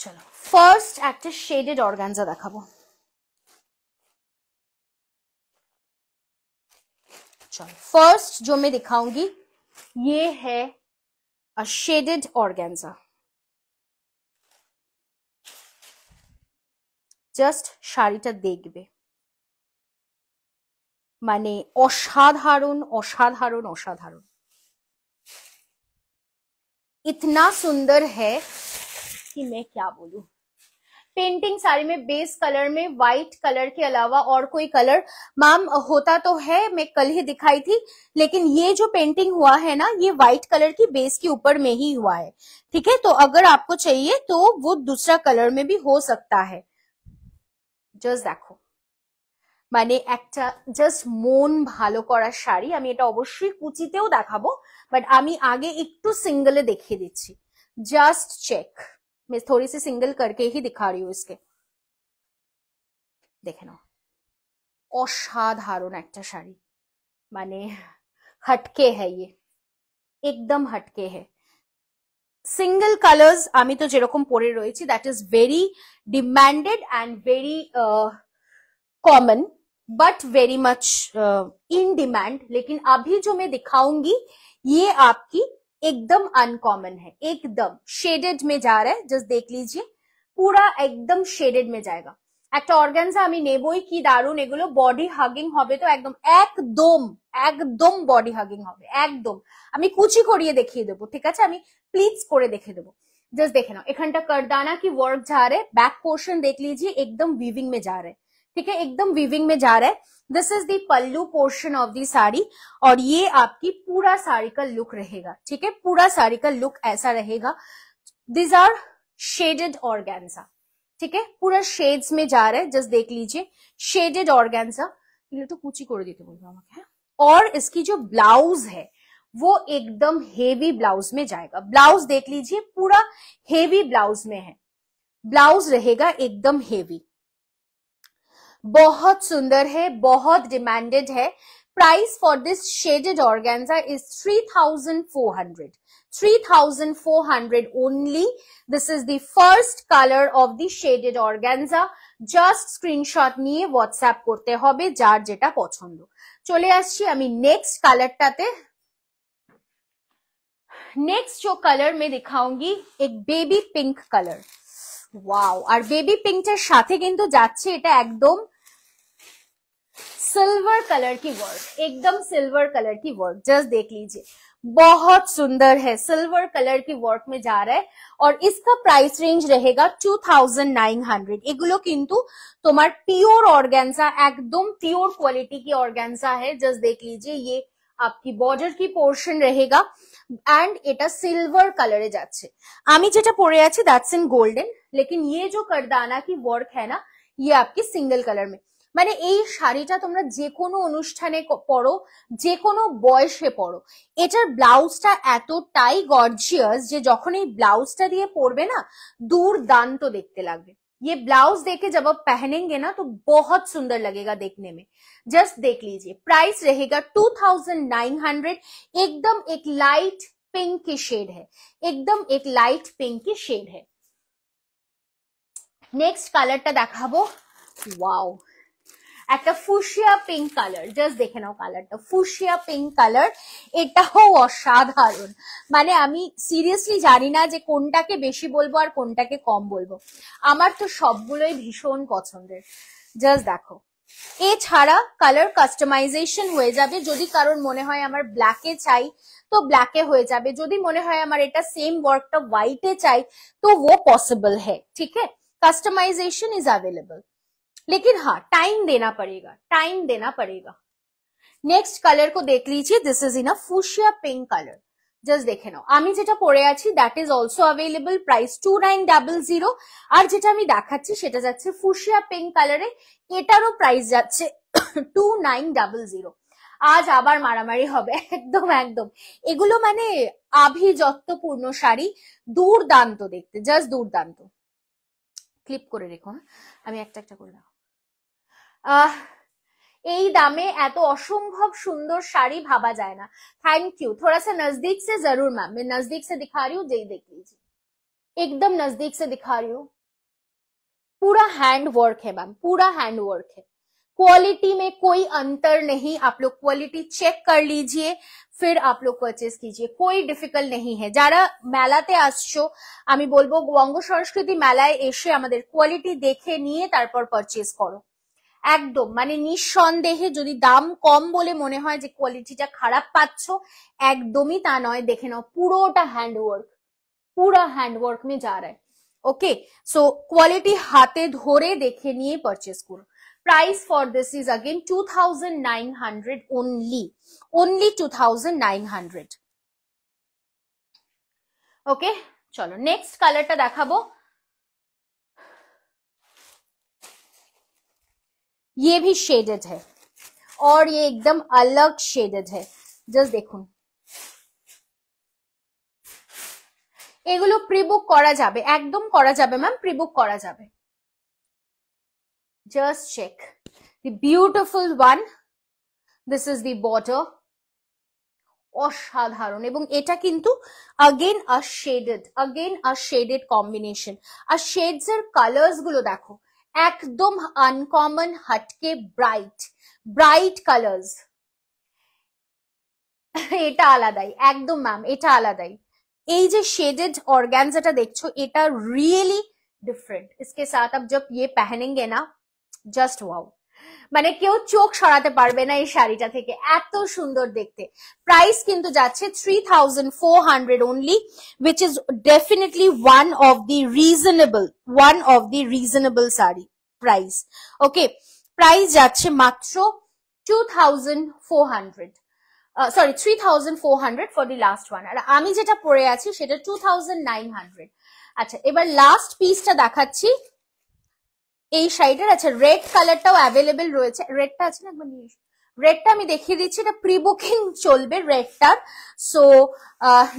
चलो फर्स्ट একটা शेडेड ऑर्गेन्जा দেখাবো। चलो फर्स्ट जो मैं दिखाऊंगी ये है a shaded organza। জাস্ট শাড়িটা দেখবে, মানে অসাধারণ অসাধারণ অসাধারণ, इतना सुंदर है कि मैं क्या बोलूं। पेंटिंग साड़ी में बेस कलर में व्हाइट कलर के अलावा और कोई कलर मैम होता तो है, मैं कल ही दिखाई थी, लेकिन ये जो पेंटिंग हुआ है ना ये व्हाइट कलर की बेस के ऊपर में ही हुआ है, ठीक है। तो अगर आपको चाहिए तो वो दूसरा कलर में भी हो सकता है। জাস্ট দেখো, মানে একটা জাস্ট মন ভালো করা শাড়ি। আমি এটা অবশ্যই কুচিতেও দেখাবো, বাট আমি আগে একটু সিঙ্গেলে দেখিয়ে দিচ্ছি। জাস্ট চেক, मैं थोड़ी सी सिंगल करके ही दिखा रही हूँ इसके, देखे ना অসাধারণ একটা শাড়ি, মানে हटके है ये, एकदम हटके है। সিঙ্গেল কালার্স আমি তো যেরকম পরে রয়েছি that is very demanded and very common but very much in demand. लेकिन अभी जो मैं दिखाऊंगी ये आपकी एकदम अनकॉमन है, एकदम शेडेड में जा रहा है। जस्ट देख लीजिए पूरा एकदम शेडेड में जाएगा। একটা অর্গানজা আমি নেবই, কি দারুন, এগুলো বডি হাগিং হবে তো একদম একদম একদম বডি হাগিং হবে একদম। আমি কুচি করিয়ে দেখিয়ে দেবো, ঠিক আছে, আমি प्लीज করে দেখে দেবো। जस्ट देखे ना এখানটা करदाना की वर्क जा रहा है, बैक पोर्शन देख लीजिए एकदम वीविंग में जा रहा है, ठीक है, एकदम वीविंग में जा रहा है। This is the pallu portion of the sari और ये आपकी पूरा साड़ी का लुक रहेगा, ठीक है, पूरा साड़ी का लुक ऐसा रहेगा। दिस आर शेडेड ऑर्गेन्जा, ठीक है, पूरा शेड्स में जा रहा है। जस्ट देख लीजिए शेडेड ऑर्गेन्जा, ये तो कुची করে দিতে বলবো আমাকে। और इसकी जो ब्लाउज है वो एकदम हेवी ब्लाउज में जाएगा। ब्लाउज देख लीजिए पूरा हेवी ब्लाउज में है, ब्लाउज रहेगा एकदम हेवी, बहुत सुंदर है, बहुत डिमांडेड है। Price for this shaded organza is 3400, 3400 only। This is the first colour of the shaded organza. Just screenshot নিয়ে হোয়াটসঅ্যাপ করতে হবে যার যেটা পছন্দ। চলে আসছি আমি নেক্সট কালারটাতে। नेक्स्ट जो कलर मैं दिखाऊंगी एक बेबी पिंक कलर। वाओ, और बेबी पिंकটার সাথে কিন্তু যাচ্ছে এটা একদম सिल्वर कलर की वर्क, एकदम सिल्वर कलर की वर्क। जस्ट देख लीजिए बहुत सुंदर है, सिल्वर कलर की वर्क में जा रहा है और इसका प्राइस रेंज रहेगा 2900। এগুলো কিন্তু তোমার পিওর অর্গানজা, একদম পিওর क्वालिटी की ऑर्गेन्जा है। जस्ट देख लीजिए ये आपकी बॉर्डर की पोर्शन रहेगा एंड এটা सिल्वर कलरे যাচ্ছে। আমি যেটা পরে আছি दैट्स इन गोल्डन, लेकिन ये जो करदाना की वर्क है ना ये आपकी सिंगल कलर में। মানে এই শাড়িটা তোমরা যে কোনো অনুষ্ঠানে পরো, যে কোনো বয়সে পরো, এটার ব্লাউজটা এতটাই গর্জিয়াস যে যখন এই ব্লাউজটা দিয়ে পরবে না দুর্দান্ত দেখতে লাগবে। ये ब्लाउज देके जब आप पहनेंगे ना तो बहुत सुंदर लगेगा देखने में। जस्ट देख लीजिए प्राइस रहेगा 2900। एकदम एक लाइट पिंक की शेड है, एकदम एक लाइट पिंक की शेड है। नेक्स्ट कलरটা দেখাবো। वाओ, একটা ফুশিয়া পিঙ্ক কালার। জাস্ট দেখে নাও কালারটা, ফুশিয়া পিঙ্ক কালার, এটাও অসাধারণ। মানে আমি সিরিয়াসলি জানি না যে কোনটাকে বেশি বলবো আর কোনটাকে কম বলবো, আমার তো সবগুলোই ভীষণ পছন্দের। জাস্ট দেখো, এছাড়া কালার কাস্টমাইজেশন হয়ে যাবে। যদি কারোর মনে হয় আমার ব্ল্যাকে চাই তো ব্ল্যাকে হয়ে যাবে, যদি মনে হয় আমার এটা সেম ওয়ার্কটা হোয়াইটে চাই তো वो पॉसिबल है, ठीक है, कस्टमाइजेशन इज अवेलेबल। लेकिन हाँ टाइम देना पड़ेगा, टाइम देना पड़ेगा। नेक्स्ट कलर को देख लीजिए, this is in a fuchsia pink colour. Just দেখে নাও আমি যেটা পরে আছি that is also available, price 2900। আর যেটা আমি দেখাচ্ছি সেটা যাচ্ছে ফুশিয়া পিঙ্ক কালারে, এটারও প্রাইস যাচ্ছে 2900। আজ আবার মারামারি হবে, একদম একদম। এগুলো মানে আভিজাত্যপূর্ণ শাড়ি, দুর্দান্ত দেখতে, জাস্ট দুর্দান্ত। ক্লিপ করে রেখো, আমি একটা একটা করে রাখো। এই দামে এত অসম্ভব সুন্দর শাড়ি ভাবা যায় না। Thank you. थोड़ा सा नजदीक से जरूर मैम, मैं नजदीक से दिखा रही हूँ, देख लीजिए, एकदम नजदीक से दिखा रही हूँ। पूरा हैंड वर्क है मैम, पूरा हैंड वर्क है। क्वालिटी में कोई अंतर नहीं, आप लोग क्वालिटी चेक कर लीजिए, फिर आप लोग परचेज कीजिए, कोई डिफिकाल्ट नहीं है। যারা মেলাতে আসছো আমি বলবো বঙ্গ সংস্কৃতি মেলায় এসে আমাদের কোয়ালিটি দেখে নিয়ে তারপর পারচেজ করো, একদম মানে নিঃসন্দেহে। যদি দাম কম বলে মনে হয় যে কোয়ালিটিটা খারাপ পাচ্ছ, একদমই তা নয়, দেখে নাও পুরোটা হ্যান্ডওয়ার্ক, পুরা হ্যান্ডওয়ার্ক में जा रहा है। ओके, सो क्वालिटी हाथे धरे देखे निए परचेज करो। Price for this is again 2900 only 2900। Okay, चलो नेक्स्ट कलरটা দেখাবো। ये भी शेडेड है और ये एकदम अलग शेडेड है, जस्ट देखो। এগুলো প্রিবুক করা যাবে, একদম করা যাবে ম্যাম, প্রিবুক করা যাবে। Just check the beautiful one, this is the border, অসাধারণ। এবং এটা কিন্তু अगेन আ শেডেড কম্বিনেশন। আর শেডস এর কালার্স গুলো দেখো, একদম আনকমন, হটকে, ব্রাইট কালার্স। এটা আলাদাই একদম ম্যাম, এটা আলাদাই। এই যে शेडेड ऑर्गेन्जाটা দেখছো, এটা रियली डिफरेंट। इसके साथ अब जब ये पहनेंगे ना, जस्ट वाओ, মানে কেউ চোখ সরাতে পারবে না এই শাড়িটা থেকে, এত সুন্দর দেখতে। প্রাইস কিন্তু যাচ্ছে 3400 only, which is definitely one of the reasonable sari price. Okay, price যাচ্ছে মাত্র 2400, sorry 3400 for the last one. আর আমি যেটা পরে আছি সেটা 2900। আচ্ছা, এবার লাস্ট পিসটা দেখাচ্ছি এই শাড়িটার। আচ্ছা, রেড কালারটাও অ্যাভেলেবেল রয়েছে, রেডটা আছে না, একবার নিয়ে রেডটা আমি দেখিয়ে দিচ্ছি। এটা প্রি বুকিং চলবে রেডটার, সো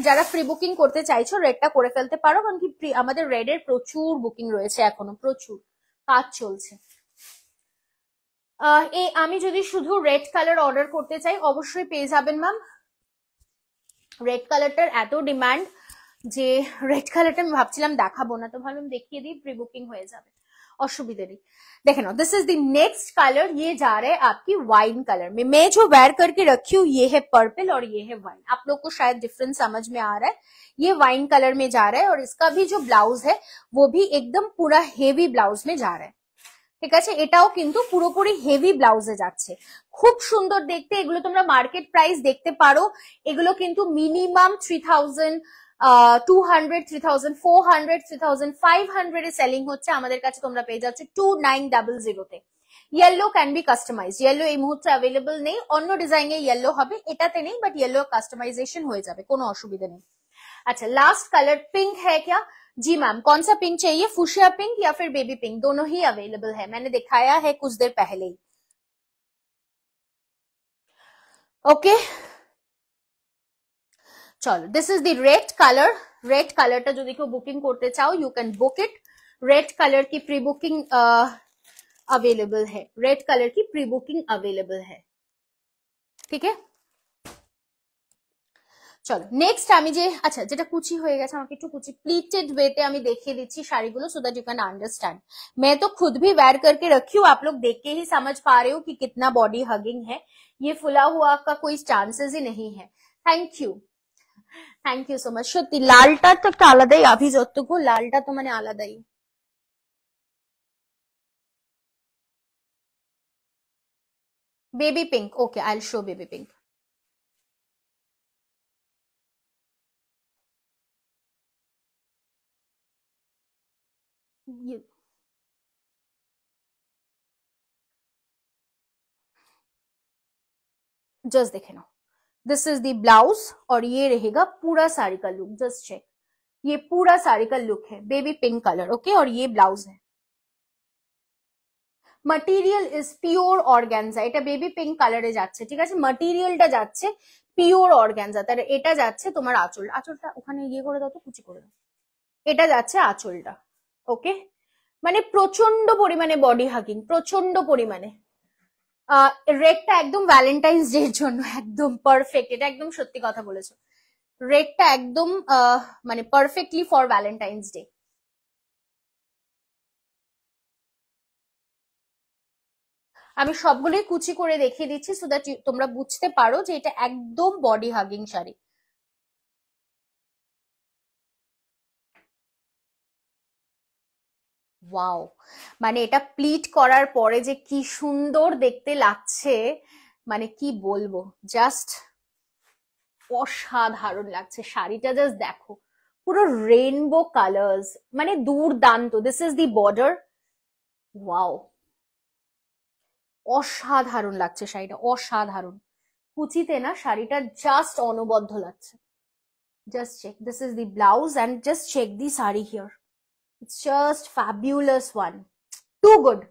যারা প্রি বুকিং করতে চাইছো রেডটা করে ফেলতে পারো, কারণ কি আমাদের রেডের প্রচুর বুকিং রয়েছে, এখনো প্রচুর কাজ চলছে। আমি যদি শুধু রেড কালার অর্ডার করতে চাই অবশ্যই পেয়ে যাবেন ম্যাম। রেড কালারটার এত ডিমান্ড যে রেড কালারটা আমি ভাবছিলাম দেখাবো না, তো ভাবলাম দেখিয়ে দিই, প্রি বুকিং হয়ে যাবে, असुविधा नहीं। देखे ना, this is the next colour, ये जा रहा है आपकी वाइन कलर में। मैं जो वेयर करके रखी हूँ ये है पर्पल और ये है वाइन। आप लोग को शायद डिफरेंस समझ में आ रहा है, ये वाइन कलर में जा रहा है और इसका भी जो ब्लाउज है वो भी एकदम पूरा हेवी ब्लाउज में जा रहा है। ঠিক আছে, এটাও কিন্তু পুরোপুরি হেভি ব্লাউজে যাচ্ছে, খুব সুন্দর দেখতে। এগুলো তোমরা মার্কেট প্রাইস দেখতে পারো, এগুলো কিন্তু মিনিমাম 3200, 3400, 3500 এ সেলিং হচ্ছে, আমাদের কাছে তোমরা পেয়ে যাচ্ছে 2900 তে। Yellow can be customise, yellow এই মুহূর্তে अवेलेबल নেই, অন্য ডিজাইনে येलो হবে, এটাতে নেই, বাট येलो কাস্টমাইজেশন হয়ে যাবে, কোনো অসুবিধা নেই। अच्छा, लास्ट कलर पिंक है क्या? जी मैम, कौन सा पिंक चाहिए, फुशिया पिंक या फिर बेबी पिंक? दोनों ही अवेलेबल है, मैंने दिखाया है कुछ देर पहले ही। ओके, चलो, this is the red colour. Red कलरটা যদি কেউ বুকিং করতে চাও you can book it. Red colour की प्री बुकिंग अवेलेबल है, रेड कलर की प्री बुकिंग अवेलेबल है, ठीक है। চলো নেক্সট আমি যে, আচ্ছা যেটা কুচি হয়ে গেছে আমাকে একটু কুচি প্লিটেড ওয়েতে আমি দেখিয়ে দিচ্ছি শাড়িগুলো, so that you can understand. मैं तो खुद भी वेयर करके रखी हूँ, आप लोग देख के ही समझ पा रहे हो कि कितना बॉडी हगिंग है, ये फुला हुआ का कोई चांसेस ही नहीं है। Thank you so much. সত্যি লালটা তো একটা আলাদাই আভিজাত্য, লালটা তো মানে আলাদাই। Baby pink, okay, I will show baby pink. ये जस्ट देखे ना, दिस इज द ब्लाउज और ये रहेगा पूरा साड़ी का लुक, जस्ट चेक, ये पूरा साड़ी का लुक है बेबी पिंक कलर, ओके, और ये ब्लाउज है। মাটেরিয়াল ইজ পিওর অর্গানজা, এটা বেবি পিঙ্ক কালারে যাচ্ছে, ঠিক আছে, মাটেরিয়ালটা যাচ্ছে পিওর অর্গানজা, তার এটা যাচ্ছে তোমার আঁচল, আঁচলটা ওখানে ইয়ে করে দাও তো, কুচি করে দাও, এটা যাচ্ছে আঁচলটা, ওকে। মানে প্রচন্ড পরিমাণে বডি হাগিং, প্রচন্ড পরিমাণে। রেডটা একদম ভ্যালেন্টাইন্স ডে এর জন্য একদম পারফেক্ট, এটা একদম সত্যি কথা বলেছো, রেডটা একদম মানে পারফেক্টলি ফর ভ্যালেন্টাইন্স ডে। আমি সবগুলোই কুচি করে দেখিয়ে দিচ্ছি সো দ্যাট তোমরা বুঝতে পারো যে এটা একদম বডি হাগিং শাড়ি। ওয়াও, মানে এটা প্লিট করার পরে যে কি সুন্দর দেখতে লাগছে, মানে কি বলবো, জাস্ট অসাধারণ লাগছে শাড়িটা, জাস্ট দেখো পুরো রেইনবো কালার্স, মানে দুর্দান্ত। This is the border, wow, অসাধারণ লাগছে শাড়িটা, অসাধারণ। কুচিতে না শাড়িটা জাস্ট অনবদ্য লাগছে। Just check, this is the blouse and just check the sari here, it's just fabulous one, too good.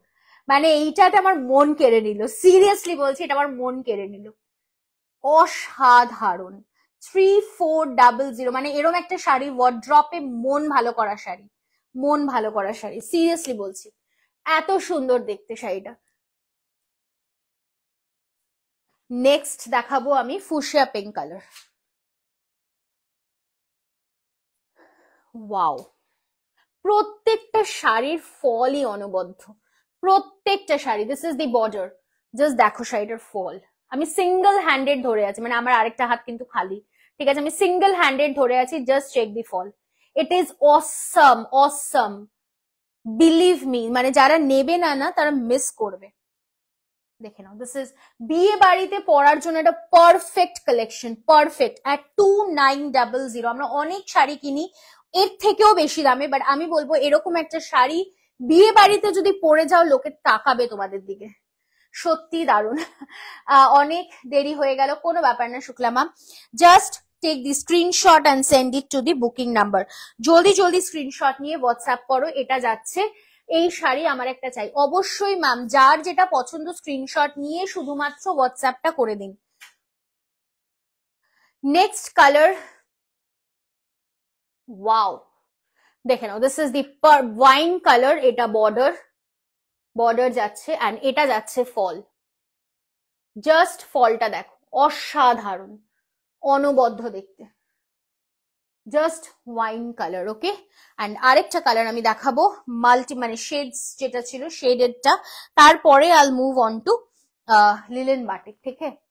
মানে এইটাতে আমার মন কেড়ে নিল, সিরিয়াসলি বলছি, এটা আমার মন কেড়ে নিল, অসাধারণ। 3400, মানে এরকম একটা শাড়ি ওয়ার্ড্রপে মন ভালো করা শাড়ি, মন ভালো করা শাড়ি, সিরিয়াসলি বলছি, এত সুন্দর দেখতে শাড়িটা। নেক্সট দেখাবো আমি ফুশিয়া পিঙ্ক কালার। ওয়াও, প্রত্যেকটা শাড়ির ফলই অনবদ্য, প্রত্যেকটা sari. This is the border, just দেখো শাড়িটার ফল, আমি সিঙ্গেল হ্যান্ডেড ধরে আছি, মানে আমার আরেকটা হাত কিন্তু খালি, ঠিক আছে, আমি সিঙ্গেল হ্যান্ডেড ধরে আছি, just check the fall, it is awesome, awesome, believe me, মানে যারা নেবে না না তারা মিস করবে। দেখে নাও, দিস ইজ বিয়ে বাড়িতে পরার জন্য একটা পারফেক্ট কালেকশন, পারফেক্ট। এট 2900 আমরা অনেক শাড়ি কিনি এর থেকেও বেশি দামে, বাট আমি বলবো এরকম একটা শাড়ি বিয়ে বাড়িতে যদি পরে যাও লোকে তাকাবে তোমাদের দিকে, সত্যি দারুণ। অনেক দেরি হয়ে গেল, কোনো ব্যাপার না Shukla ma'am, just take the screenshot and send it to the booking number. জলদি জলদি স্ক্রিনশট নিয়ে হোয়াটসঅ্যাপ করো, এটা যাচ্ছে, এই শাড়ি আমার একটা চাই। অবশ্যই ম্যাম, যার যেটা পছন্দ স্ক্রিনশট নিয়ে শুধুমাত্র হোয়াটসঅ্যাপটা করে দিন। নেক্সট কালার, ওয়াও, দেখে নাও, this is the wine colour, এটা বর্ডার, বর্ডার যাচ্ছে অ্যান্ড এটা যাচ্ছে ফল, জাস্ট ফলটা দেখো, অসাধারণ, অনবদ্য দেখতে, just wine colour, okay. And আরেকটা কালার আমি দেখাবো, মাল্টি মানে শেডস যেটা ছিল শেডেডটা, তারপরে I'll move on to linen batik, ঠিক আছে।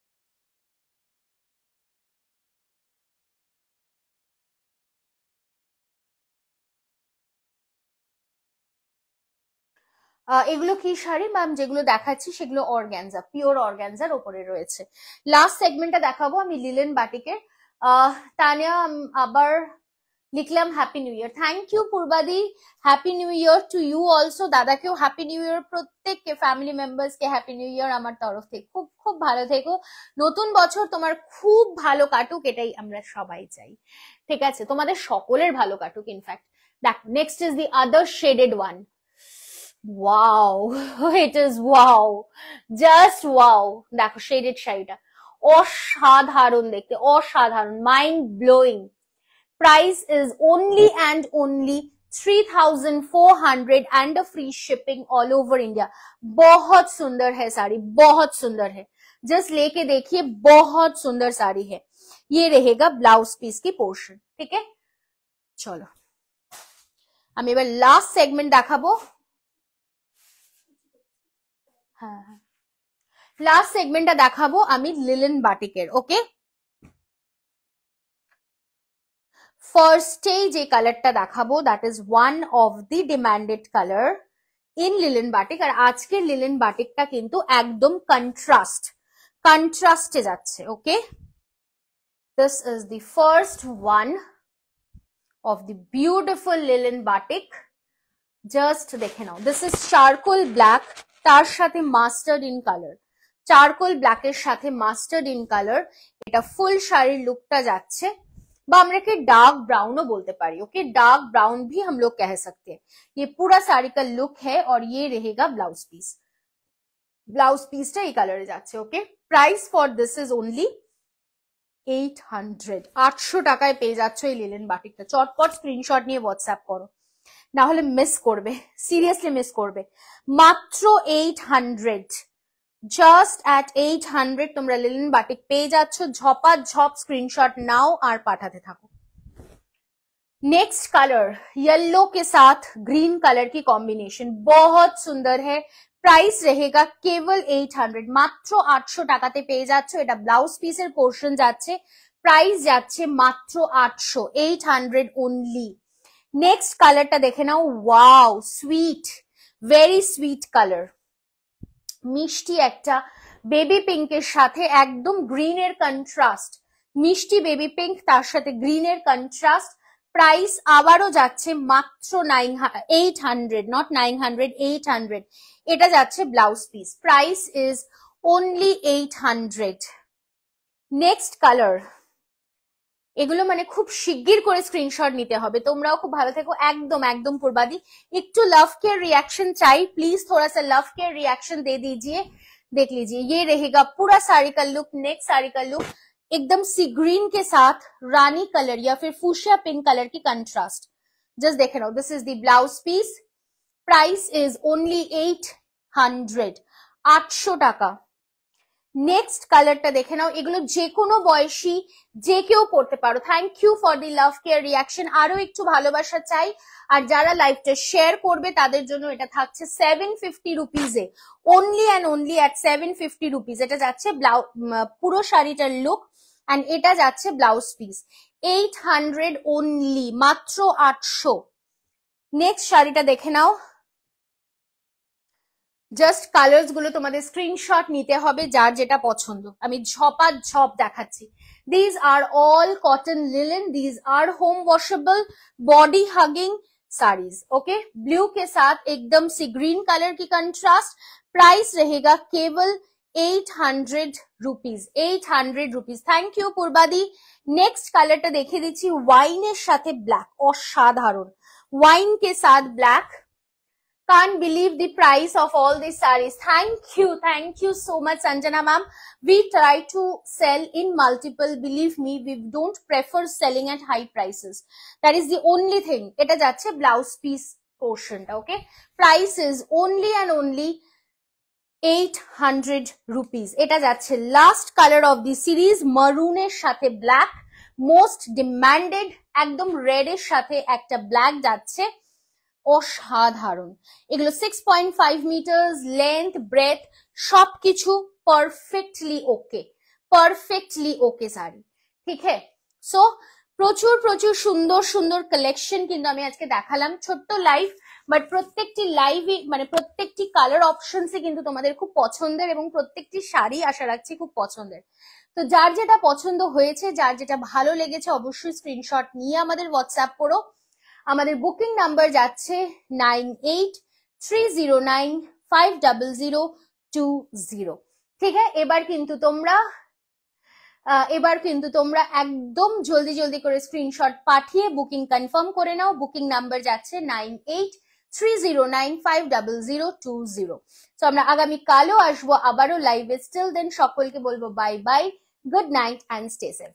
এগুলো কি শাড়ি ম্যাম? যেগুলো দেখাচ্ছি সেগুলো অর্গ্যানজা, পিওর অর্গ্যানজার ওপরে রয়েছে। লাস্ট সেগমেন্টটা দেখাবো আমি লিলেন বাটিকের। তানিয়া আবার লিখলাম happy new year, thank you পূর্বাদি, happy new year to you also, দাদাকেও হ্যাপি নিউ ইয়ার, প্রত্যেককে ফ্যামিলি মেম্বার্স কে হ্যাপি নিউ ইয়ার আমার তরফ থেকে। খুব খুব ভালো থেকো, নতুন বছর তোমার খুব ভালো কাটুক, এটাই আমরা সবাই চাই, ঠিক আছে, তোমাদের সকলের ভালো কাটুক। ইনফ্যাক্ট দেখো, next is the other shaded one, wow, it is wow, just wow, দেখো শেডেড শাড়িটা অসাধারণ দেখতে, অসাধারণ, mind blowing. Price is only and only 3400 and a free shipping all over India. बहुत सुंदर है साड़ी, बहुत सुंदर है, जस्ट लेके देखिए, बहुत सुंदर साड़ी है। ये रहेगा ब्लाउज पीस की पोर्शन, ठीक है। चलो আমি এবার লাস্ট সেগমেন্ট দেখাবো। হ্যাঁ, লাস্ট সেগমেন্টটা দেখাবো আমি লিলেন বাটিকের, ওকে। ফার্স্টেই যে কালারটা দেখাবো that is one of the demanded colour in linen batik, আর আজকের লিলেন বাটিকটা কিন্তু একদম কন্ট্রাস্টে যাচ্ছে, okay. This is the first one of the beautiful linen batik, just দেখে নাও, দিস ইজ চারকোল ব্ল্যাক, তার সাথে মাস্টার্ড ইন কালার, চারকোল ব্ল্যাকের সাথে মাস্টার্ড ইন কালার, এটা ফুল শাড়ির লুকটা যাচ্ছে, বা আমরা के डार्क ब्राउन बोलते पारी, ओके, डार्क ब्राउन भी हम लोग कह सकते हैं। ये पूरा साड़ी का लुक है और ये रहेगा ब्लाउज पीस, ব্লাউজ পিসটা এই কালারে যাচ্ছে। Okay, price for this is only 800। 800 টাকায় পেয়ে যাচ্ছ এই লিলেন বাটিকটা। চটপট স্ক্রিনশট নিয়ে হোয়াটসঅ্যাপ করো, না হলে মিস করবে, সিরিয়াসলি মিস করবে। মাত্র 800, জাস্ট অ্যাট 800 তোমরা লিলেন বাটিক পেয়ে যাচ্ছ। ঝপাঝপ স্ক্রিনশট নাও আর পাঠাতে থাকো। नेक्स्ट कलर येलो के साथ ग्रीन कलर की कॉम्बिनेशन बहुत सुंदर है। प्राइस रहेगा केवल 800, মাত্র 800 টাকাতে পেয়ে যাচ্ছ। এটা ব্লাউজ পিসের পোর্শন যাচ্ছে, প্রাইস যাচ্ছে মাত্র 800, 800 অনলি। নেক্সট কালারটা দেখে নাও, wow sweet, very sweet colour, মিষ্টি একটা বেবি পিঙ্কের সাথে একদম গ্রিনের কন্ট্রাস্ট, মিষ্টি বেবি পিঙ্ক তার সাথে গ্রিনের কন্ট্রাস্ট। প্রাইস আবারও যাচ্ছে মাত্র 800, নট 900, 800। এটা যাচ্ছে blouse piece, price is only 800। Next colour, এগুলো মানে খুব শিগগির করে স্ক্রিনশট নিতে হবে। তোমরাও খুব ভালো থেকো, একদম একদম পূর্বাদি। একটু लव केयर रिएक्शन चाहिए प्लीज, थोड़ा सा लव केयर रिएक्शन दे दीजिए। देख लीजिए ये रहेगा पूरा साड़ी का लुक। नेक्स्ट साड़ी का लुक एकदम सी ग्रीन के साथ रानी कलर या फिर फूशिया पिंक कलर की कंट्रास्ट। जस्ट देखे now, this is the blouse piece, price is only 800, 800 টাকা। নেক্সট কালারটা দেখে নাও, এগুলো যে কোনো বয়সী যে কেউ পড়তে পারো। Thank you for the love care reaction, আরো একটু ভালোবাসা চাই। আর যারা লাইভটা শেয়ার করবে তাদের জন্য এটা থাকছে 750 রুপিজে, only and only at 750 rupees. এটা যাচ্ছে পুরো শাড়িটার লুক, অ্যান্ড এটা যাচ্ছে ব্লাউজ পিস। 800 অনলি, মাত্র 800। নেক্সট শাড়িটা দেখে নাও, জাস্ট কালার্স গুলো তোমাদের স্ক্রিনশট নিতে হবে যার যেটা পছন্দ। আমি ঝপাঝপ দেখাচ্ছি। These are all cotton linen, these are home washable body hugging saris. Okay, blue के साथ एकदम सी ग्रीन कलर की कंट्रास्ट। प्राइस रहेगा केवल 800 रुपीज, 800 रुपीज। थैंक यू पूर्वादी। नेक्स्ट कलरটা দেখিয়ে দিচ্ছি, ওয়াইনের সাথে ব্ল্যাক, অসাধারণ। ওয়াইন के साथ black, can't believe the price of all these sarees. Thank you so much Sanjana ma'am. We try to sell in multiple, believe me, we don't prefer selling at high prices, that is the only thing. Eta jacche blouse piece portion ta, okay, price is only and only 800 rupees. Eta jacche last color of the series, maroon er sathe black, most demanded, ekdom red er sathe ekta black jacche, অসাধারণ। এগুলো 6.5 metres length, breadth সবকিছু perfectly ওকে, perfectly ওকে শাড়ি, ঠিক है। So প্রচুর প্রচুর সুন্দর সুন্দর collection কিন্তু আমি আজকে দেখালাম, ছোট্ট লাইভ, বাট প্রত্যেকটি লাইভে মানে প্রত্যেকটি কালার অপশনসই কিন্তু তোমাদের খুব পছন্দের, এবং প্রত্যেকটি শাড়ি আশা রাখছি খুব পছন্দের। তো যার যেটা পছন্দ হয়েছে, যার যেটা ভালো লেগেছে, অবশ্যই স্ক্রিনশট নিয়ে আমাদের হোয়াটসঅ্যাপ করো। আমাদের বুকিং নাম্বার যাচ্ছে 9830950020। ঠিক আছে, এবার কিন্তু তোমরা একদম জলদি জলদি করে স্ক্রিনশট পাঠিয়ে বুকিং কনফার্ম করে নাও। বুকিং নাম্বার যাচ্ছে 9830950020। তো আমরা আগামী কালও আসবো আবারও লাইভে। স্টিল দেন সকলকে বলবো bye bye, good night and stay safe.